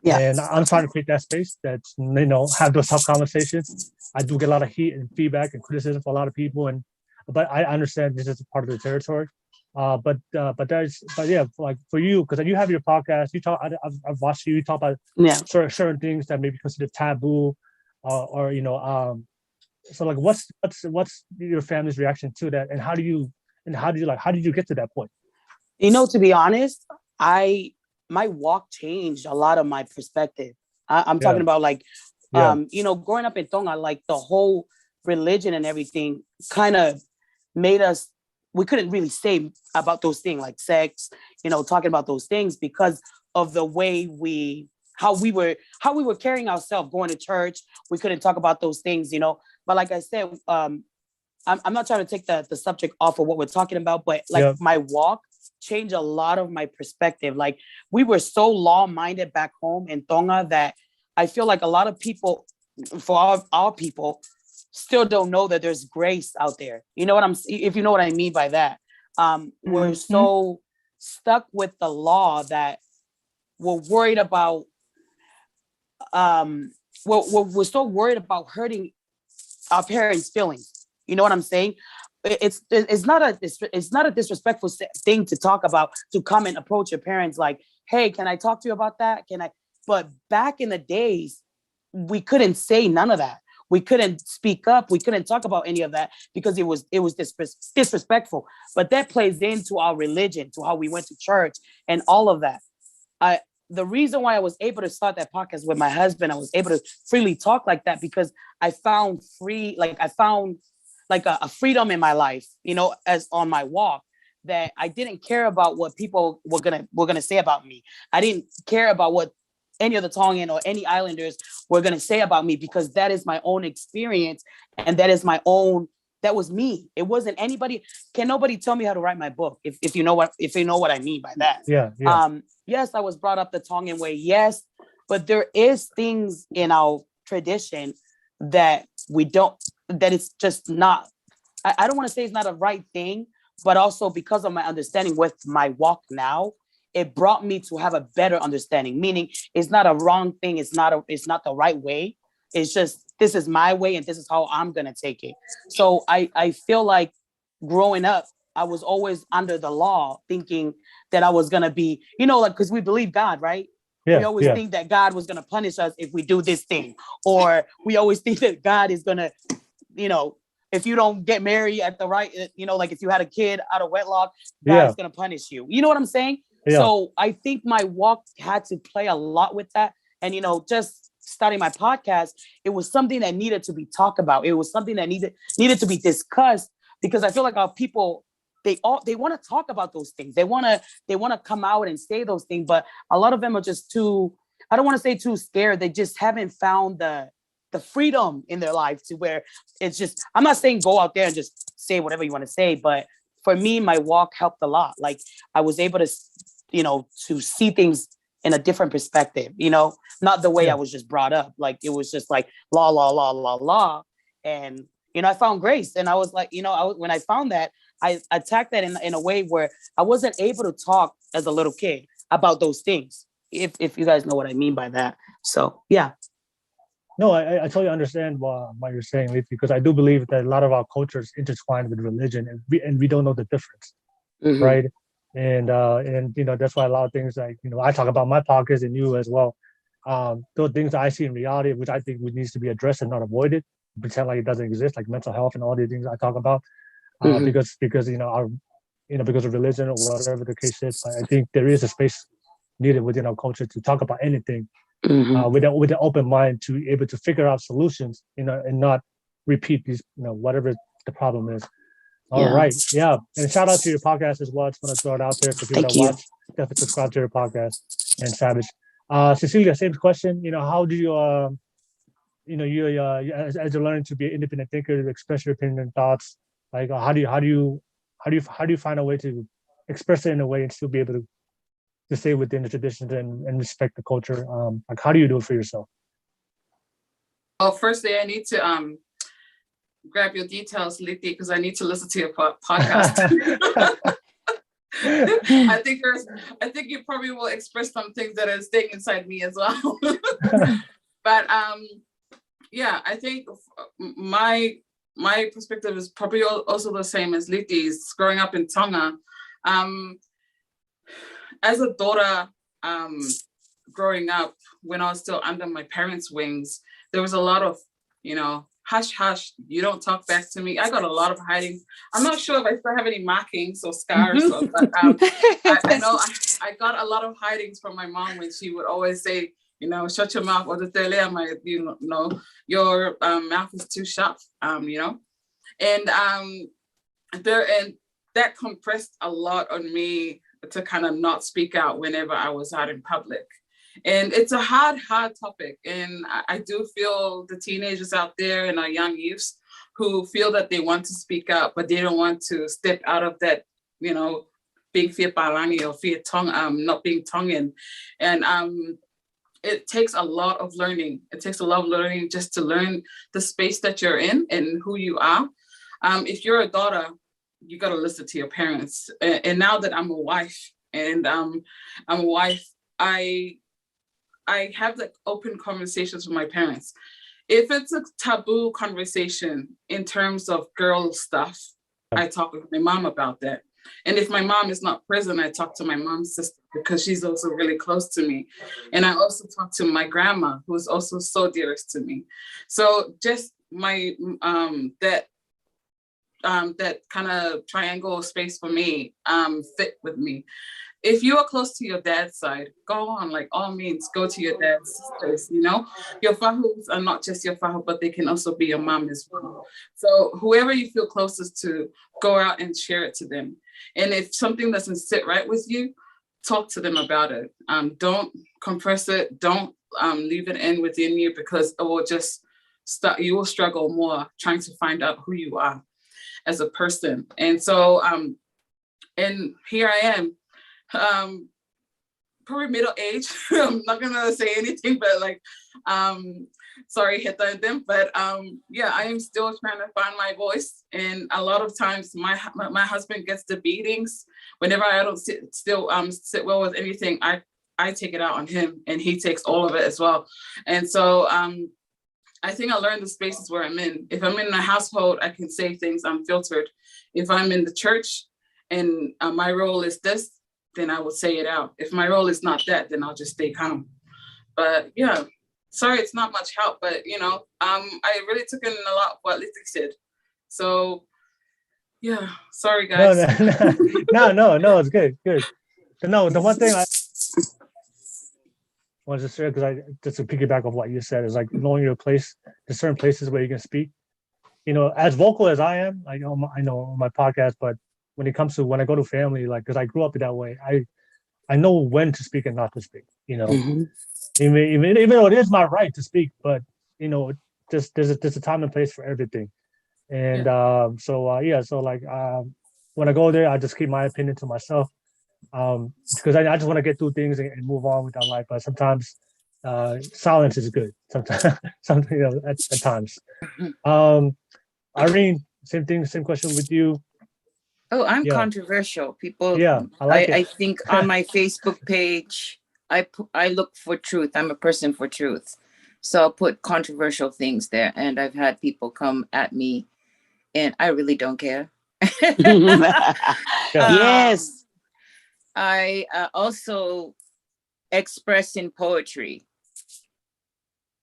Yeah. And I'm trying to create that space that's, have those tough conversations. I do get a lot of heat and feedback and criticism from a lot of people, but I understand this is part of the territory. But yeah, like for you, because you have your podcast, you talk. I've watched you talk about certain things that may be considered taboo, or So like, what's your family's reaction to that, and how did you get to that point? To be honest, my walk changed a lot of my perspective. I'm talking about like, growing up in Tonga, like the whole religion and everything kind of made us. We couldn't really say about those things like sex, talking about those things because of the way how we were carrying ourselves, going to church. We couldn't talk about those things, But like I said, I'm not trying to take the subject off of what we're talking about, but like my walk changed a lot of my perspective. Like we were so law-minded back home in Tonga that I feel like a lot of people, for our people, still don't know that there's grace out there. If you know what I mean by that. We're so stuck with the law that we're worried about. We're so worried about hurting our parents' feelings. You know what I'm saying? It's not a disrespectful thing to talk about, to come and approach your parents like, hey, can I talk to you about that? But back in the days, we couldn't say none of that. We couldn't speak up. We couldn't talk about any of that because it was disrespectful. But that plays into our religion, to how we went to church and all of that. The reason why I was able to start that podcast with my husband, I was able to freely talk like that because I found a freedom in my life, as on my walk, that I didn't care about what people were gonna say about me. I didn't care about what any of the Tongan or any islanders were going to say about me, because that is my own experience and that is my own That was me. It wasn't anybody. Can nobody tell me how to write my book? If you know what I mean by that. Yeah. Yes, I was brought up the Tongan way. Yes, but there is things in our tradition that it's just not. I don't want to say it's not a right thing, but also because of my understanding with my walk now, it brought me to have a better understanding. Meaning, it's not a wrong thing. It's not the right way. It's just, this is my way and this is how I'm going to take it. So I feel like growing up, I was always under the law thinking that I was going to be, like, because we believe God, right? Yeah, we always think that God was going to punish us if we do this thing. Or we always think that God is going to, if you don't get married at the right, like if you had a kid out of wedlock, God is going to punish you. You know what I'm saying? Yeah. So I think my walk had to play a lot with that. And, just starting my podcast, it was something that needed to be talked about. It was something that needed to be discussed, because I feel like our people, they want to talk about those things. They want to come out and say those things, but a lot of them are just too, I don't want to say too scared. They just haven't found the freedom in their life to where it's just, I'm not saying go out there and just say whatever you want to say, but for me, my walk helped a lot. Like I was able to, to see things in a different perspective, not the way I was just brought up. Like it was just like law, law, law, law, law. And, I found grace. And I was like, when I found that, I attacked that in a way where I wasn't able to talk as a little kid about those things. If you guys know what I mean by that. So, yeah. No, I totally understand what you're saying, Leith, because I do believe that a lot of our culture is intertwined with religion, and we don't know the difference, right? And that's why a lot of things like, I talk about my podcast and you as well. Those things I see in reality, which I think needs to be addressed and not avoided, pretend like it doesn't exist, like mental health and all these things I talk about, because because of religion or whatever the case is. I think there is a space needed within our culture to talk about anything. With an open mind to be able to figure out solutions, and not repeat these, whatever the problem is. All right. Yeah. And shout out to your podcast as well. I just want to throw it out there for people that watch. Definitely subscribe to your podcast. And Savage. Cecilia, same question. How do you, as you're learning to be an independent thinker, to express your opinion and thoughts, like how do you find a way to express it in a way and still be able to stay within the traditions and respect the culture? Like, how do you do it for yourself? Well, firstly, I need to grab your details, Liti, because I need to listen to your podcast. I think you probably will express some things that are staying inside me as well. But I think my perspective is probably also the same as Liti's. Growing up in Tonga, as a daughter, growing up, when I was still under my parents' wings, there was a lot of, hush, hush, you don't talk back to me. I got a lot of hiding. I'm not sure if I still have any markings or scars, but I know I got a lot of hidings from my mom when she would always say, shut your mouth, or the tele, your mouth is too sharp, and that compressed a lot on me to kind of not speak out whenever I was out in public. And it's a hard topic. And I do feel the teenagers out there and our young youths who feel that they want to speak out, but they don't want to step out of that, being fear palangi or fear not being Tongan. And it takes a lot of learning. It takes a lot of learning just to learn the space that you're in and who you are. If you're a daughter, you got to listen to your parents. And now that I'm a wife, I have like open conversations with my parents. If it's a taboo conversation in terms of girl stuff, I talk with my mom about that. And if my mom is not present, I talk to my mom's sister because she's also really close to me. And I also talk to my grandma, who is also so dearest to me. So just my that kind of triangle space for me fit with me. If you are close to your dad's side, go on, like all means, go to your dad's sisters, Your FAHUs are not just your FAHU, but they can also be your mom as well. So whoever you feel closest to, go out and share it to them. And if something doesn't sit right with you, talk to them about it. Don't compress it. Don't leave it in within you, because it will just you will struggle more trying to find out who you are. as a person. And so, and here I am, probably middle age. I'm not gonna say anything, but like, sorry, Heta and them, but yeah, I am still trying to find my voice. And a lot of times my husband gets the beatings whenever I don't sit well with anything. I take it out on him, and he takes all of it as well. And so I think I learned the spaces where I'm in. If I'm in a household, I can say things unfiltered. If I'm in the church and my role is this, then I will say it out. If my role is not that, then I'll just stay calm. But yeah, sorry, it's not much help, but you know, I really took in a lot of what Lizzie said. So yeah, sorry guys. No, it's good. No, the one thing I want to share, because just to piggyback off what you said, is like knowing your place. There's certain places where you can speak. You know, as vocal as I am, I know on my podcast, but when it comes to when I go to family, like, because I grew up that way, I know when to speak and not to speak. You know, even though it is my right to speak, but you know, just there's a time and place for everything. And so like when I go there, I just keep my opinion to myself, because I just want to get through things and move on with our life. But sometimes silence is good. Sometimes you know, at times. Irene, same question with you. Oh, I'm Yeah. controversial. People, Yeah, I think on my Facebook page, I look for truth. I'm a person for truth. So I'll put controversial things there. And I've had people come at me, and I really don't care. Yes. I also express in poetry.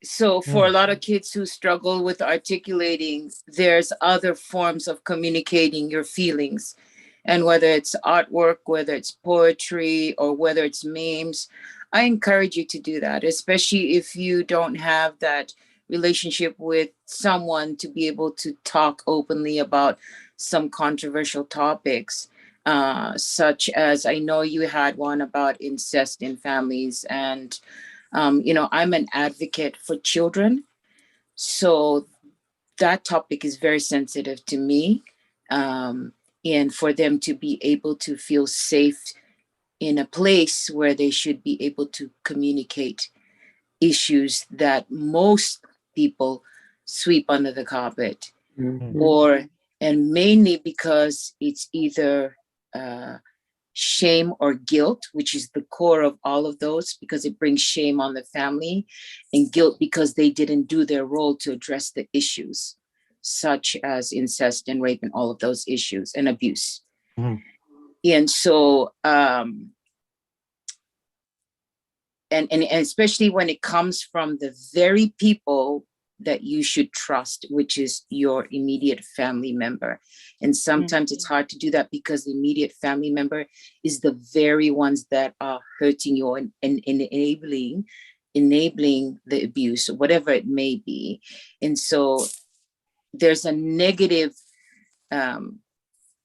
So for a lot of kids who struggle with articulating, there's other forms of communicating your feelings. And whether it's artwork, whether it's poetry, or whether it's memes, I encourage you to do that, especially if you don't have that relationship with someone to be able to talk openly about some controversial topics, such as, I know you had one about incest in families, and you know, I'm an advocate for children. So that topic is very sensitive to me. And for them to be able to feel safe in a place where they should be able to communicate issues that most people sweep under the carpet, and mainly because it's either shame or guilt, which is the core of all of those, because it brings shame on the family, and guilt because they didn't do their role to address the issues, such as incest and rape and all of those issues, and abuse. And so, and especially when it comes from the very people that you should trust, which is your immediate family member. And sometimes it's hard to do that because the immediate family member is the very ones that are hurting you and enabling the abuse, whatever it may be. And so there's a negative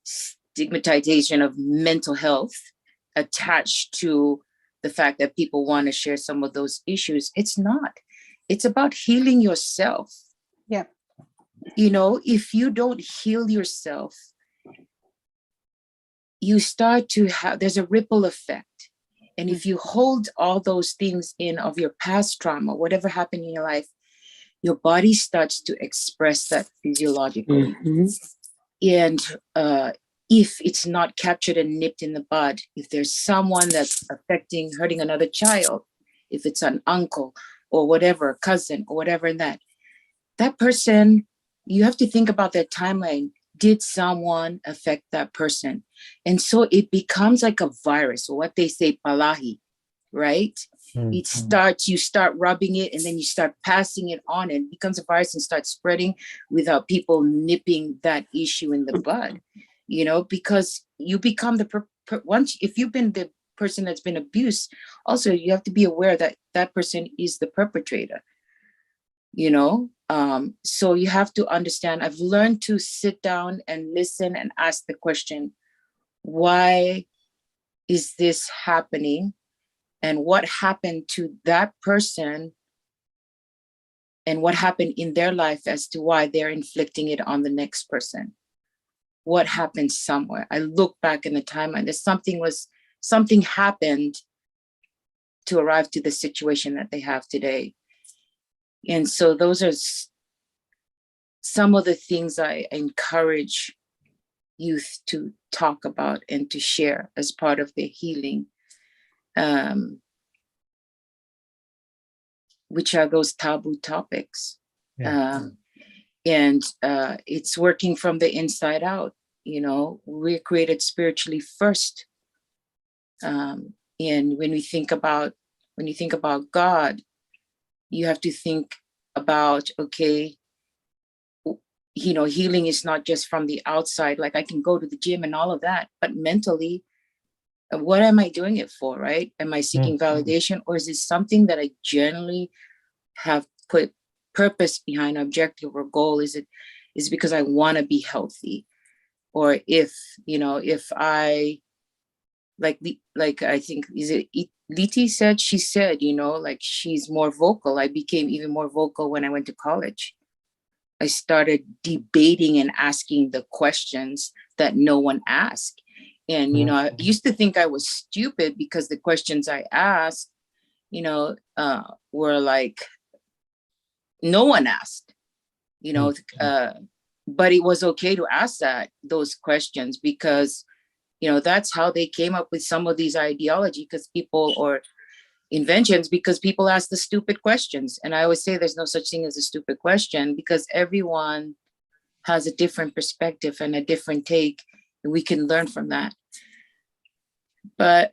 stigmatization of mental health attached to the fact that people want to share some of those issues. It's not. It's about healing yourself. Yeah. You know, if you don't heal yourself, you start to have, there's a ripple effect. And if you hold all those things in of your past trauma, whatever happened in your life, your body starts to express that physiologically. And if it's not captured and nipped in the bud, if there's someone that's hurting another child, if it's an uncle or whatever, cousin or whatever, that person, you have to think about their timeline. Did someone affect that person? And so it becomes like a virus, or what they say, palahi, right? You start rubbing it, and then you start passing it on, and it becomes a virus and starts spreading without people nipping that issue in the bud, you know, because you become once, if you've been the person that's been abused, also you have to be aware that that person is the perpetrator, you know. So you have to understand, I've learned to sit down and listen and ask the question, why is this happening? And what happened to that person, and what happened in their life as to why they're inflicting it on the next person? what happened somewhere. I look back in the timeline, something happened to arrive to the situation that they have today. And so those are some of the things I encourage youth to talk about and to share as part of their healing, which are those taboo topics. Yeah. And it's working from the inside out. You know, we're created spiritually first. And when you think about God, you have to think about, okay, you know, healing is not just from the outside, like I can go to the gym and all of that, but mentally, what am I doing it for, right? Am I seeking validation, or is it something that I generally have put purpose behind, objective or goal? Is because I want to be healthy? Or if I, like I think, is it Liti said, she said, you know, like she's more vocal. I became even more vocal when I went to college. I started debating and asking the questions that no one asked. And, you know, I used to think I was stupid because the questions I asked, you know, were like, no one asked, you know, but it was okay to ask those questions because, you know, that's how they came up with some of these ideology or inventions, because people ask the stupid questions. And I always say there's no such thing as a stupid question, because everyone has a different perspective and a different take, and we can learn from that. But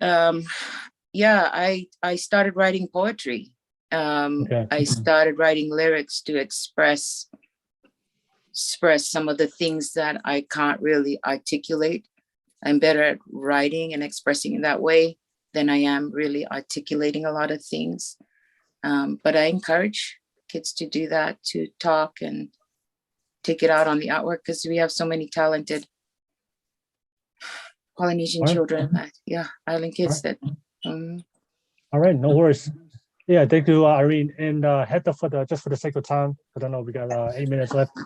yeah, I started writing poetry. I started writing lyrics to express some of the things that I can't really articulate. I'm better at writing and expressing in that way than I am really articulating a lot of things. But I encourage kids to do that, to talk and take it out on the artwork, because we have so many talented Polynesian children, island kids that. All right, no worries. Yeah, thank you, Irene. And Heta, for the sake of time, I don't know, we got 8 minutes left. You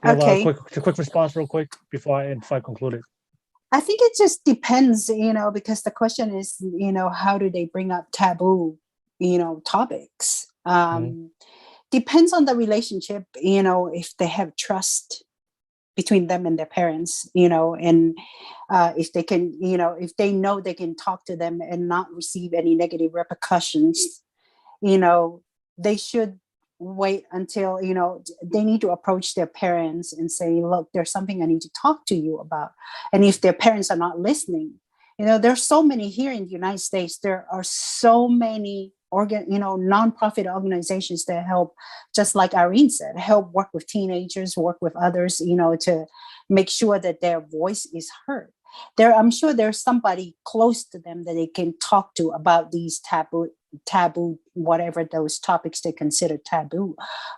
have a quick response real quick before I conclude it. I think it just depends, you know, because the question is, you know, how do they bring up taboo, you know, topics? Depends on the relationship, you know, if they have trust between them and their parents, you know, and if they can, you know, if they know they can talk to them and not receive any negative repercussions, you know, they should wait until, you know, they need to approach their parents and say, look, there's something I need to talk to you about. And if their parents are not listening, you know, there's so many here in the United States, there are so many nonprofit organizations that help, just like Irene said, help work with teenagers, work with others, you know, to make sure that their voice is heard. I'm sure there's somebody close to them that they can talk to about these taboo, whatever those topics they consider taboo,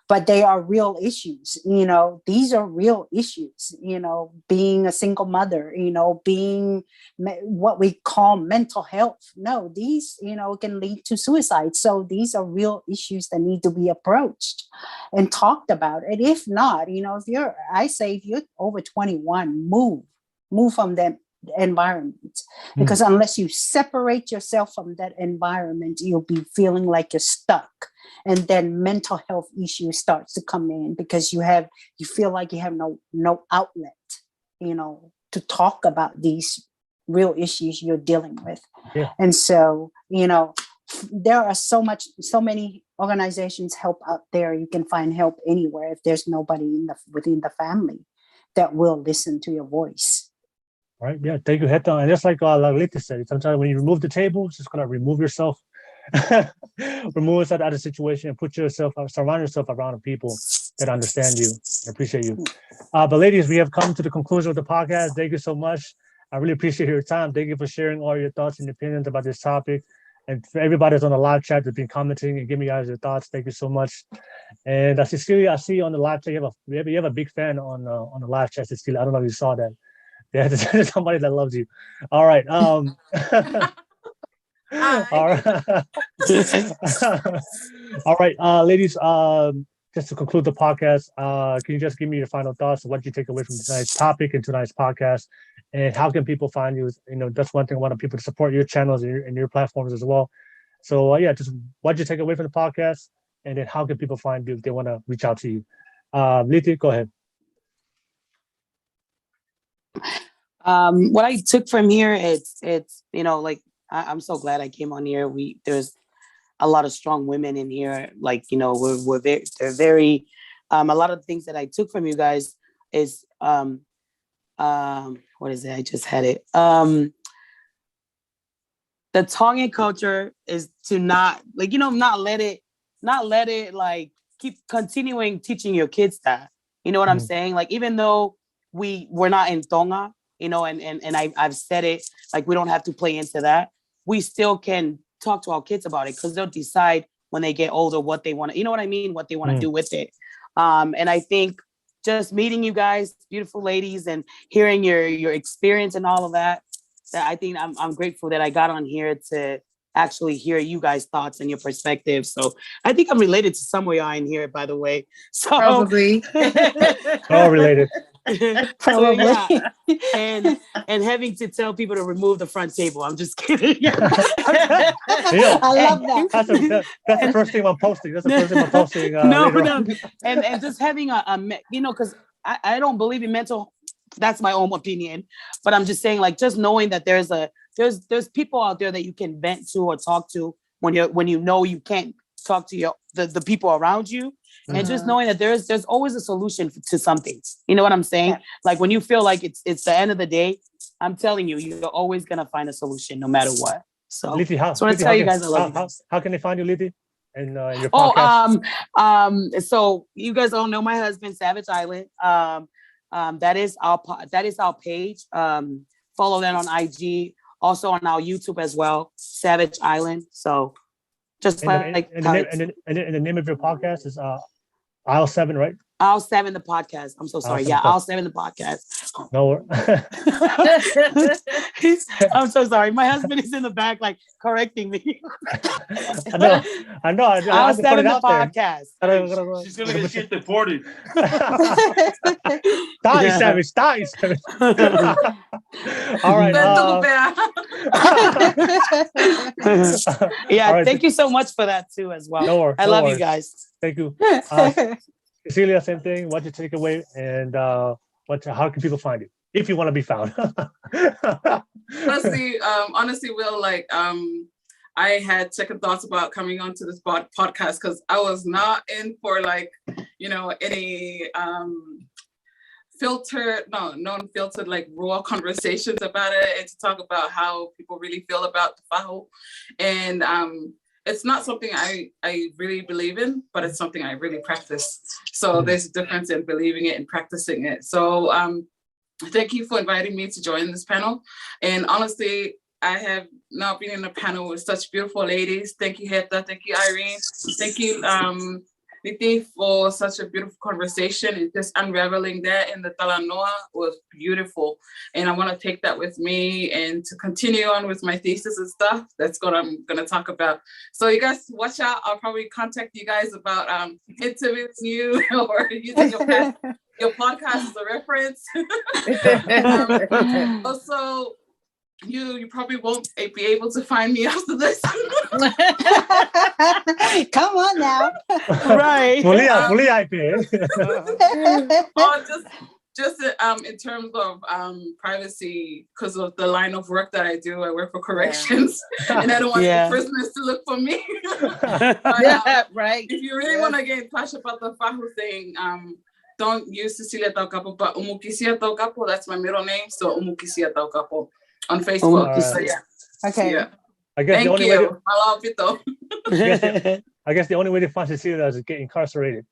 but they are real issues. You know, these are real issues, you know, being a single mother, you know, being what we call mental health. No, these, you know, can lead to suicide. So these are real issues that need to be approached and talked about. And if not, you know, if you're over 21, move from that environment, because unless you separate yourself from that environment, you'll be feeling like you're stuck, and then mental health issues starts to come in because you feel like you have no outlet, you know, to talk about these real issues you're dealing with. And so, you know, there are so many organizations help out there. You can find help anywhere if there's nobody within the family that will listen to your voice. All right. Yeah. Thank you, Heta. And just like Lita said, sometimes when you remove the table, just gonna remove yourself, remove yourself out of the situation, and surround yourself around people that understand you and appreciate you. But ladies, we have come to the conclusion of the podcast. Thank you so much. I really appreciate your time. Thank you for sharing all your thoughts and opinions about this topic. And for everybody that's on the live chat that's been commenting and giving me guys your thoughts, thank you so much. And Cecilia, I see you on the live chat. You have a big fan on the live chat, Cecilia. I don't know if you saw that. Yeah, there's somebody that loves you. All right. All right. All right, ladies. just to conclude the podcast, can you just give me your final thoughts? What did you take away from tonight's topic and tonight's podcast? And how can people find you? You know, that's one thing I want people to support your channels and your platforms as well. So yeah, just what did you take away from the podcast? And then how can people find you if they want to reach out to you? Liti, go ahead. What I took from here, it's you know, like I'm so glad I came on here. There's a lot of strong women in here. Like, you know, they're very a lot of the things that I took from you guys is what is it? I just had it. The Tongan culture is to not let it like keep continuing teaching your kids that. You know what I'm saying? Like, even though we're not in Tonga, you know, and I've said it, like, we don't have to play into that. We still can talk to our kids about it because they'll decide when they get older what they want to, you know what I mean? What they want to do with it. And I think just meeting you guys, beautiful ladies, and hearing your experience and all of that I think I'm grateful that I got on here to actually hear you guys' thoughts and your perspectives. So I think I'm related to some of y'all in here, by the way. So Probably. All related. Probably. So, yeah. And having to tell people to remove the front table. I'm just kidding. Yeah, I love that. that's the first thing I'm posting. That's the first thing I'm posting. Later on. And just having you know, because I don't believe in mental. That's my own opinion, but I'm just saying, like, just knowing that there's people out there that you can vent to or talk to when you know you can't talk to the people around you, and just knowing that there's always a solution to something. You know what I'm saying? Yeah. Like, when you feel like it's the end of the day, I'm telling you, you're always gonna find a solution no matter what. So, Liti, I want to tell you guys I love you. How can they find you, Liti? And your podcast? So you guys all know my husband, Savage Island. That is our page. Follow that on IG, also on our YouTube as well, Savage Island. So just the name of your podcast is Aisle 7, right? Aisle 7, the podcast. I'm so sorry. Yeah, Aisle 7, the podcast. No. I'm so sorry. My husband is in the back, like, correcting me. I know. Aisle 7, the podcast. She's gonna get shit deported. Stop, Savage. All right. Yeah, right. Thank you so much for that too, as well. I love you guys. Thank you. Cecilia, same thing. What you take away, and how can people find you if you want to be found? honestly, Will, like, I had second thoughts about coming onto this podcast because I was not in for, like, you know, any non-filtered, like, raw conversations about it, and to talk about how people really feel about the FAHU. And it's not something I really believe in, but it's something I really practice. So there's a difference in believing it and practicing it. So thank you for inviting me to join this panel. And honestly, I have not been in a panel with such beautiful ladies. Thank you, Heta. Thank you, Irene. Thank you, Liti, for such a beautiful conversation, and just unraveling that in the Talanoa was beautiful. And I want to take that with me and to continue on with my thesis and stuff. That's what I'm going to talk about. So you guys watch out. I'll probably contact you guys about interviewing you or using your podcast as a reference. Also, you probably won't be able to find me after this. Come on now. Right. Fully just in terms of privacy, because of the line of work that I do. I work for corrections, and I don't want the prisoners to look for me. But, right. If you really want to get in touch about the FAHU thing, don't use Cecilia Taucapo, but Umukisia Taucapo, that's my middle name. So Umukisia Taucapo on Facebook. So, yeah. Okay. Yeah. I guess Thank the only you. way I guess the only way to find Cecilia is to get incarcerated.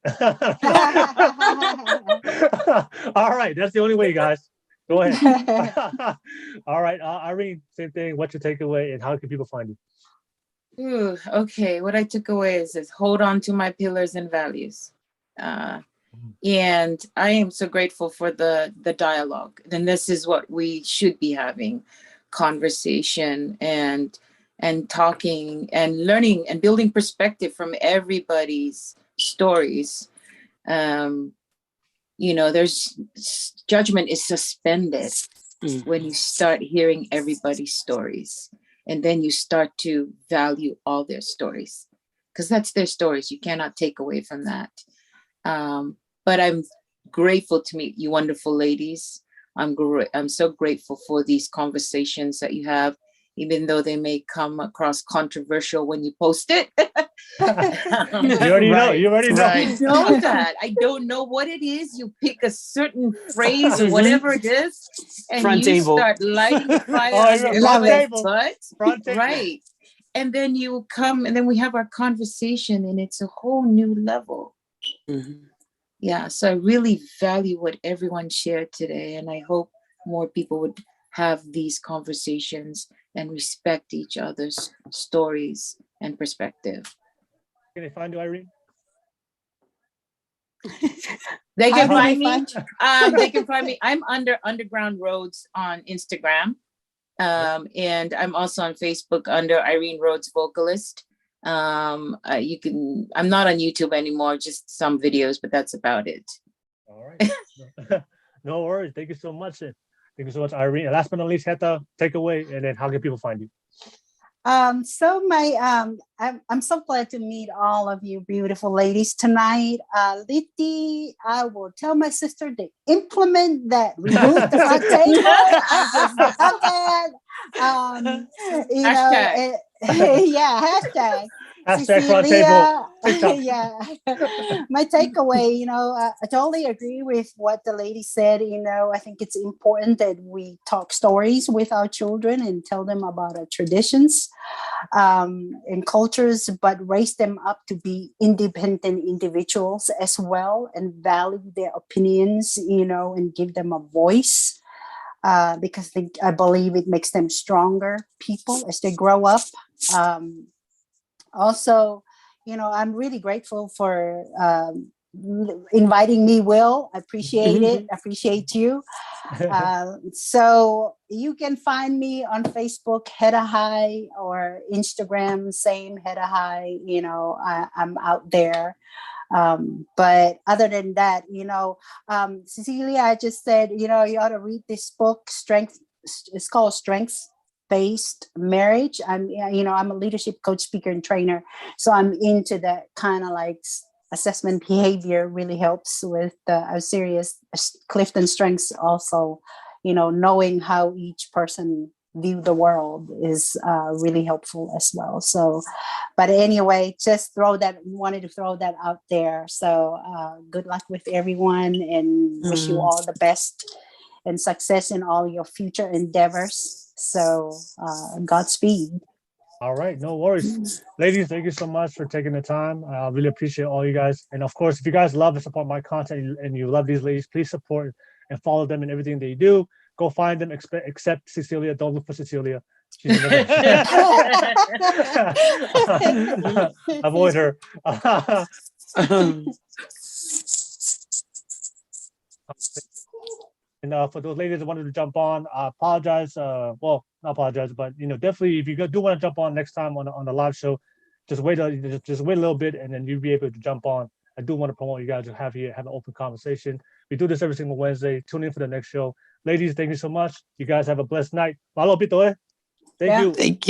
All right, that's the only way, guys. Go ahead. All right, Irene, same thing. What's your takeaway, and how can people find you? Ooh, okay, what I took away is hold on to my pillars and values. And I am so grateful for the dialogue. And this is what we should be having, conversation and talking and learning and building perspective from everybody's stories. There's judgment is suspended when you start hearing everybody's stories, and then you start to value all their stories, because that's their stories. You cannot take away from that. But I'm grateful to meet you wonderful ladies. I'm so grateful for these conversations that you have, even though they may come across controversial when you post it. You already know. You already know. I know that. I don't know what it is. You pick a certain phrase or whatever it is, and Front you table. start lighting the fire Oh, under front everybody's table. butt. Front table. Right. And then you come, and then we have our conversation, and it's a whole new level. Yeah. So I really value what everyone shared today, and I hope more people would have these conversations and respect each other's stories and perspective. Can they find you, Irene? They can How do find they me. They can find me. I'm under Underground Roads on Instagram. And I'm also on Facebook under Irene Rhodes Vocalist. I'm not on YouTube anymore, just some videos, but that's about it. All right. No worries. Thank you so much. Thank you so much, Irene. And last but not least, Heta, take away, and then how can people find you? I'm so glad to meet all of you beautiful ladies tonight. Liti, I will tell my sister to implement that. Remove the front table. I just love that. Hashtag. Hashtag front table. Yeah. My takeaway, I totally agree with what the lady said. I think it's important that we talk stories with our children and tell them about our traditions and cultures, but raise them up to be independent individuals as well, and value their opinions, and give them a voice. Because I believe it makes them stronger people as they grow up. Also, I'm really grateful for inviting me, Will. I appreciate it. I appreciate you. So you can find me on Facebook, Heta High, or Instagram, same Heta High. I'm out there. But other than that, Cecilia, I just said, you ought to read this book, it's called Strengths-Based Marriage. I'm a leadership coach, speaker, and trainer. So I'm into that kind of like assessment behavior. Really helps with a serious Clifton Strengths also, knowing how each person view the world is really helpful as well. So, but anyway, just wanted to throw that out there. So good luck with everyone, and wish you all the best and success in all your future endeavors. So Godspeed. All right, no worries. Ladies, thank you so much for taking the time. I really appreciate all you guys. And of course, if you guys love and support my content and you love these ladies, please support and follow them in everything they do. Go find them, except Cecilia. Don't look for Cecilia. Avoid her. And for those ladies that wanted to jump on, I apologize. Well, not apologize, but definitely if you do want to jump on next time on the live show, just wait a little bit, and then you'll be able to jump on. I do want to promote you guys to have an open conversation. We do this every single Wednesday. Tune in for the next show. Ladies, thank you so much. You guys have a blessed night. Malo pito eh. Thank you. Thank you.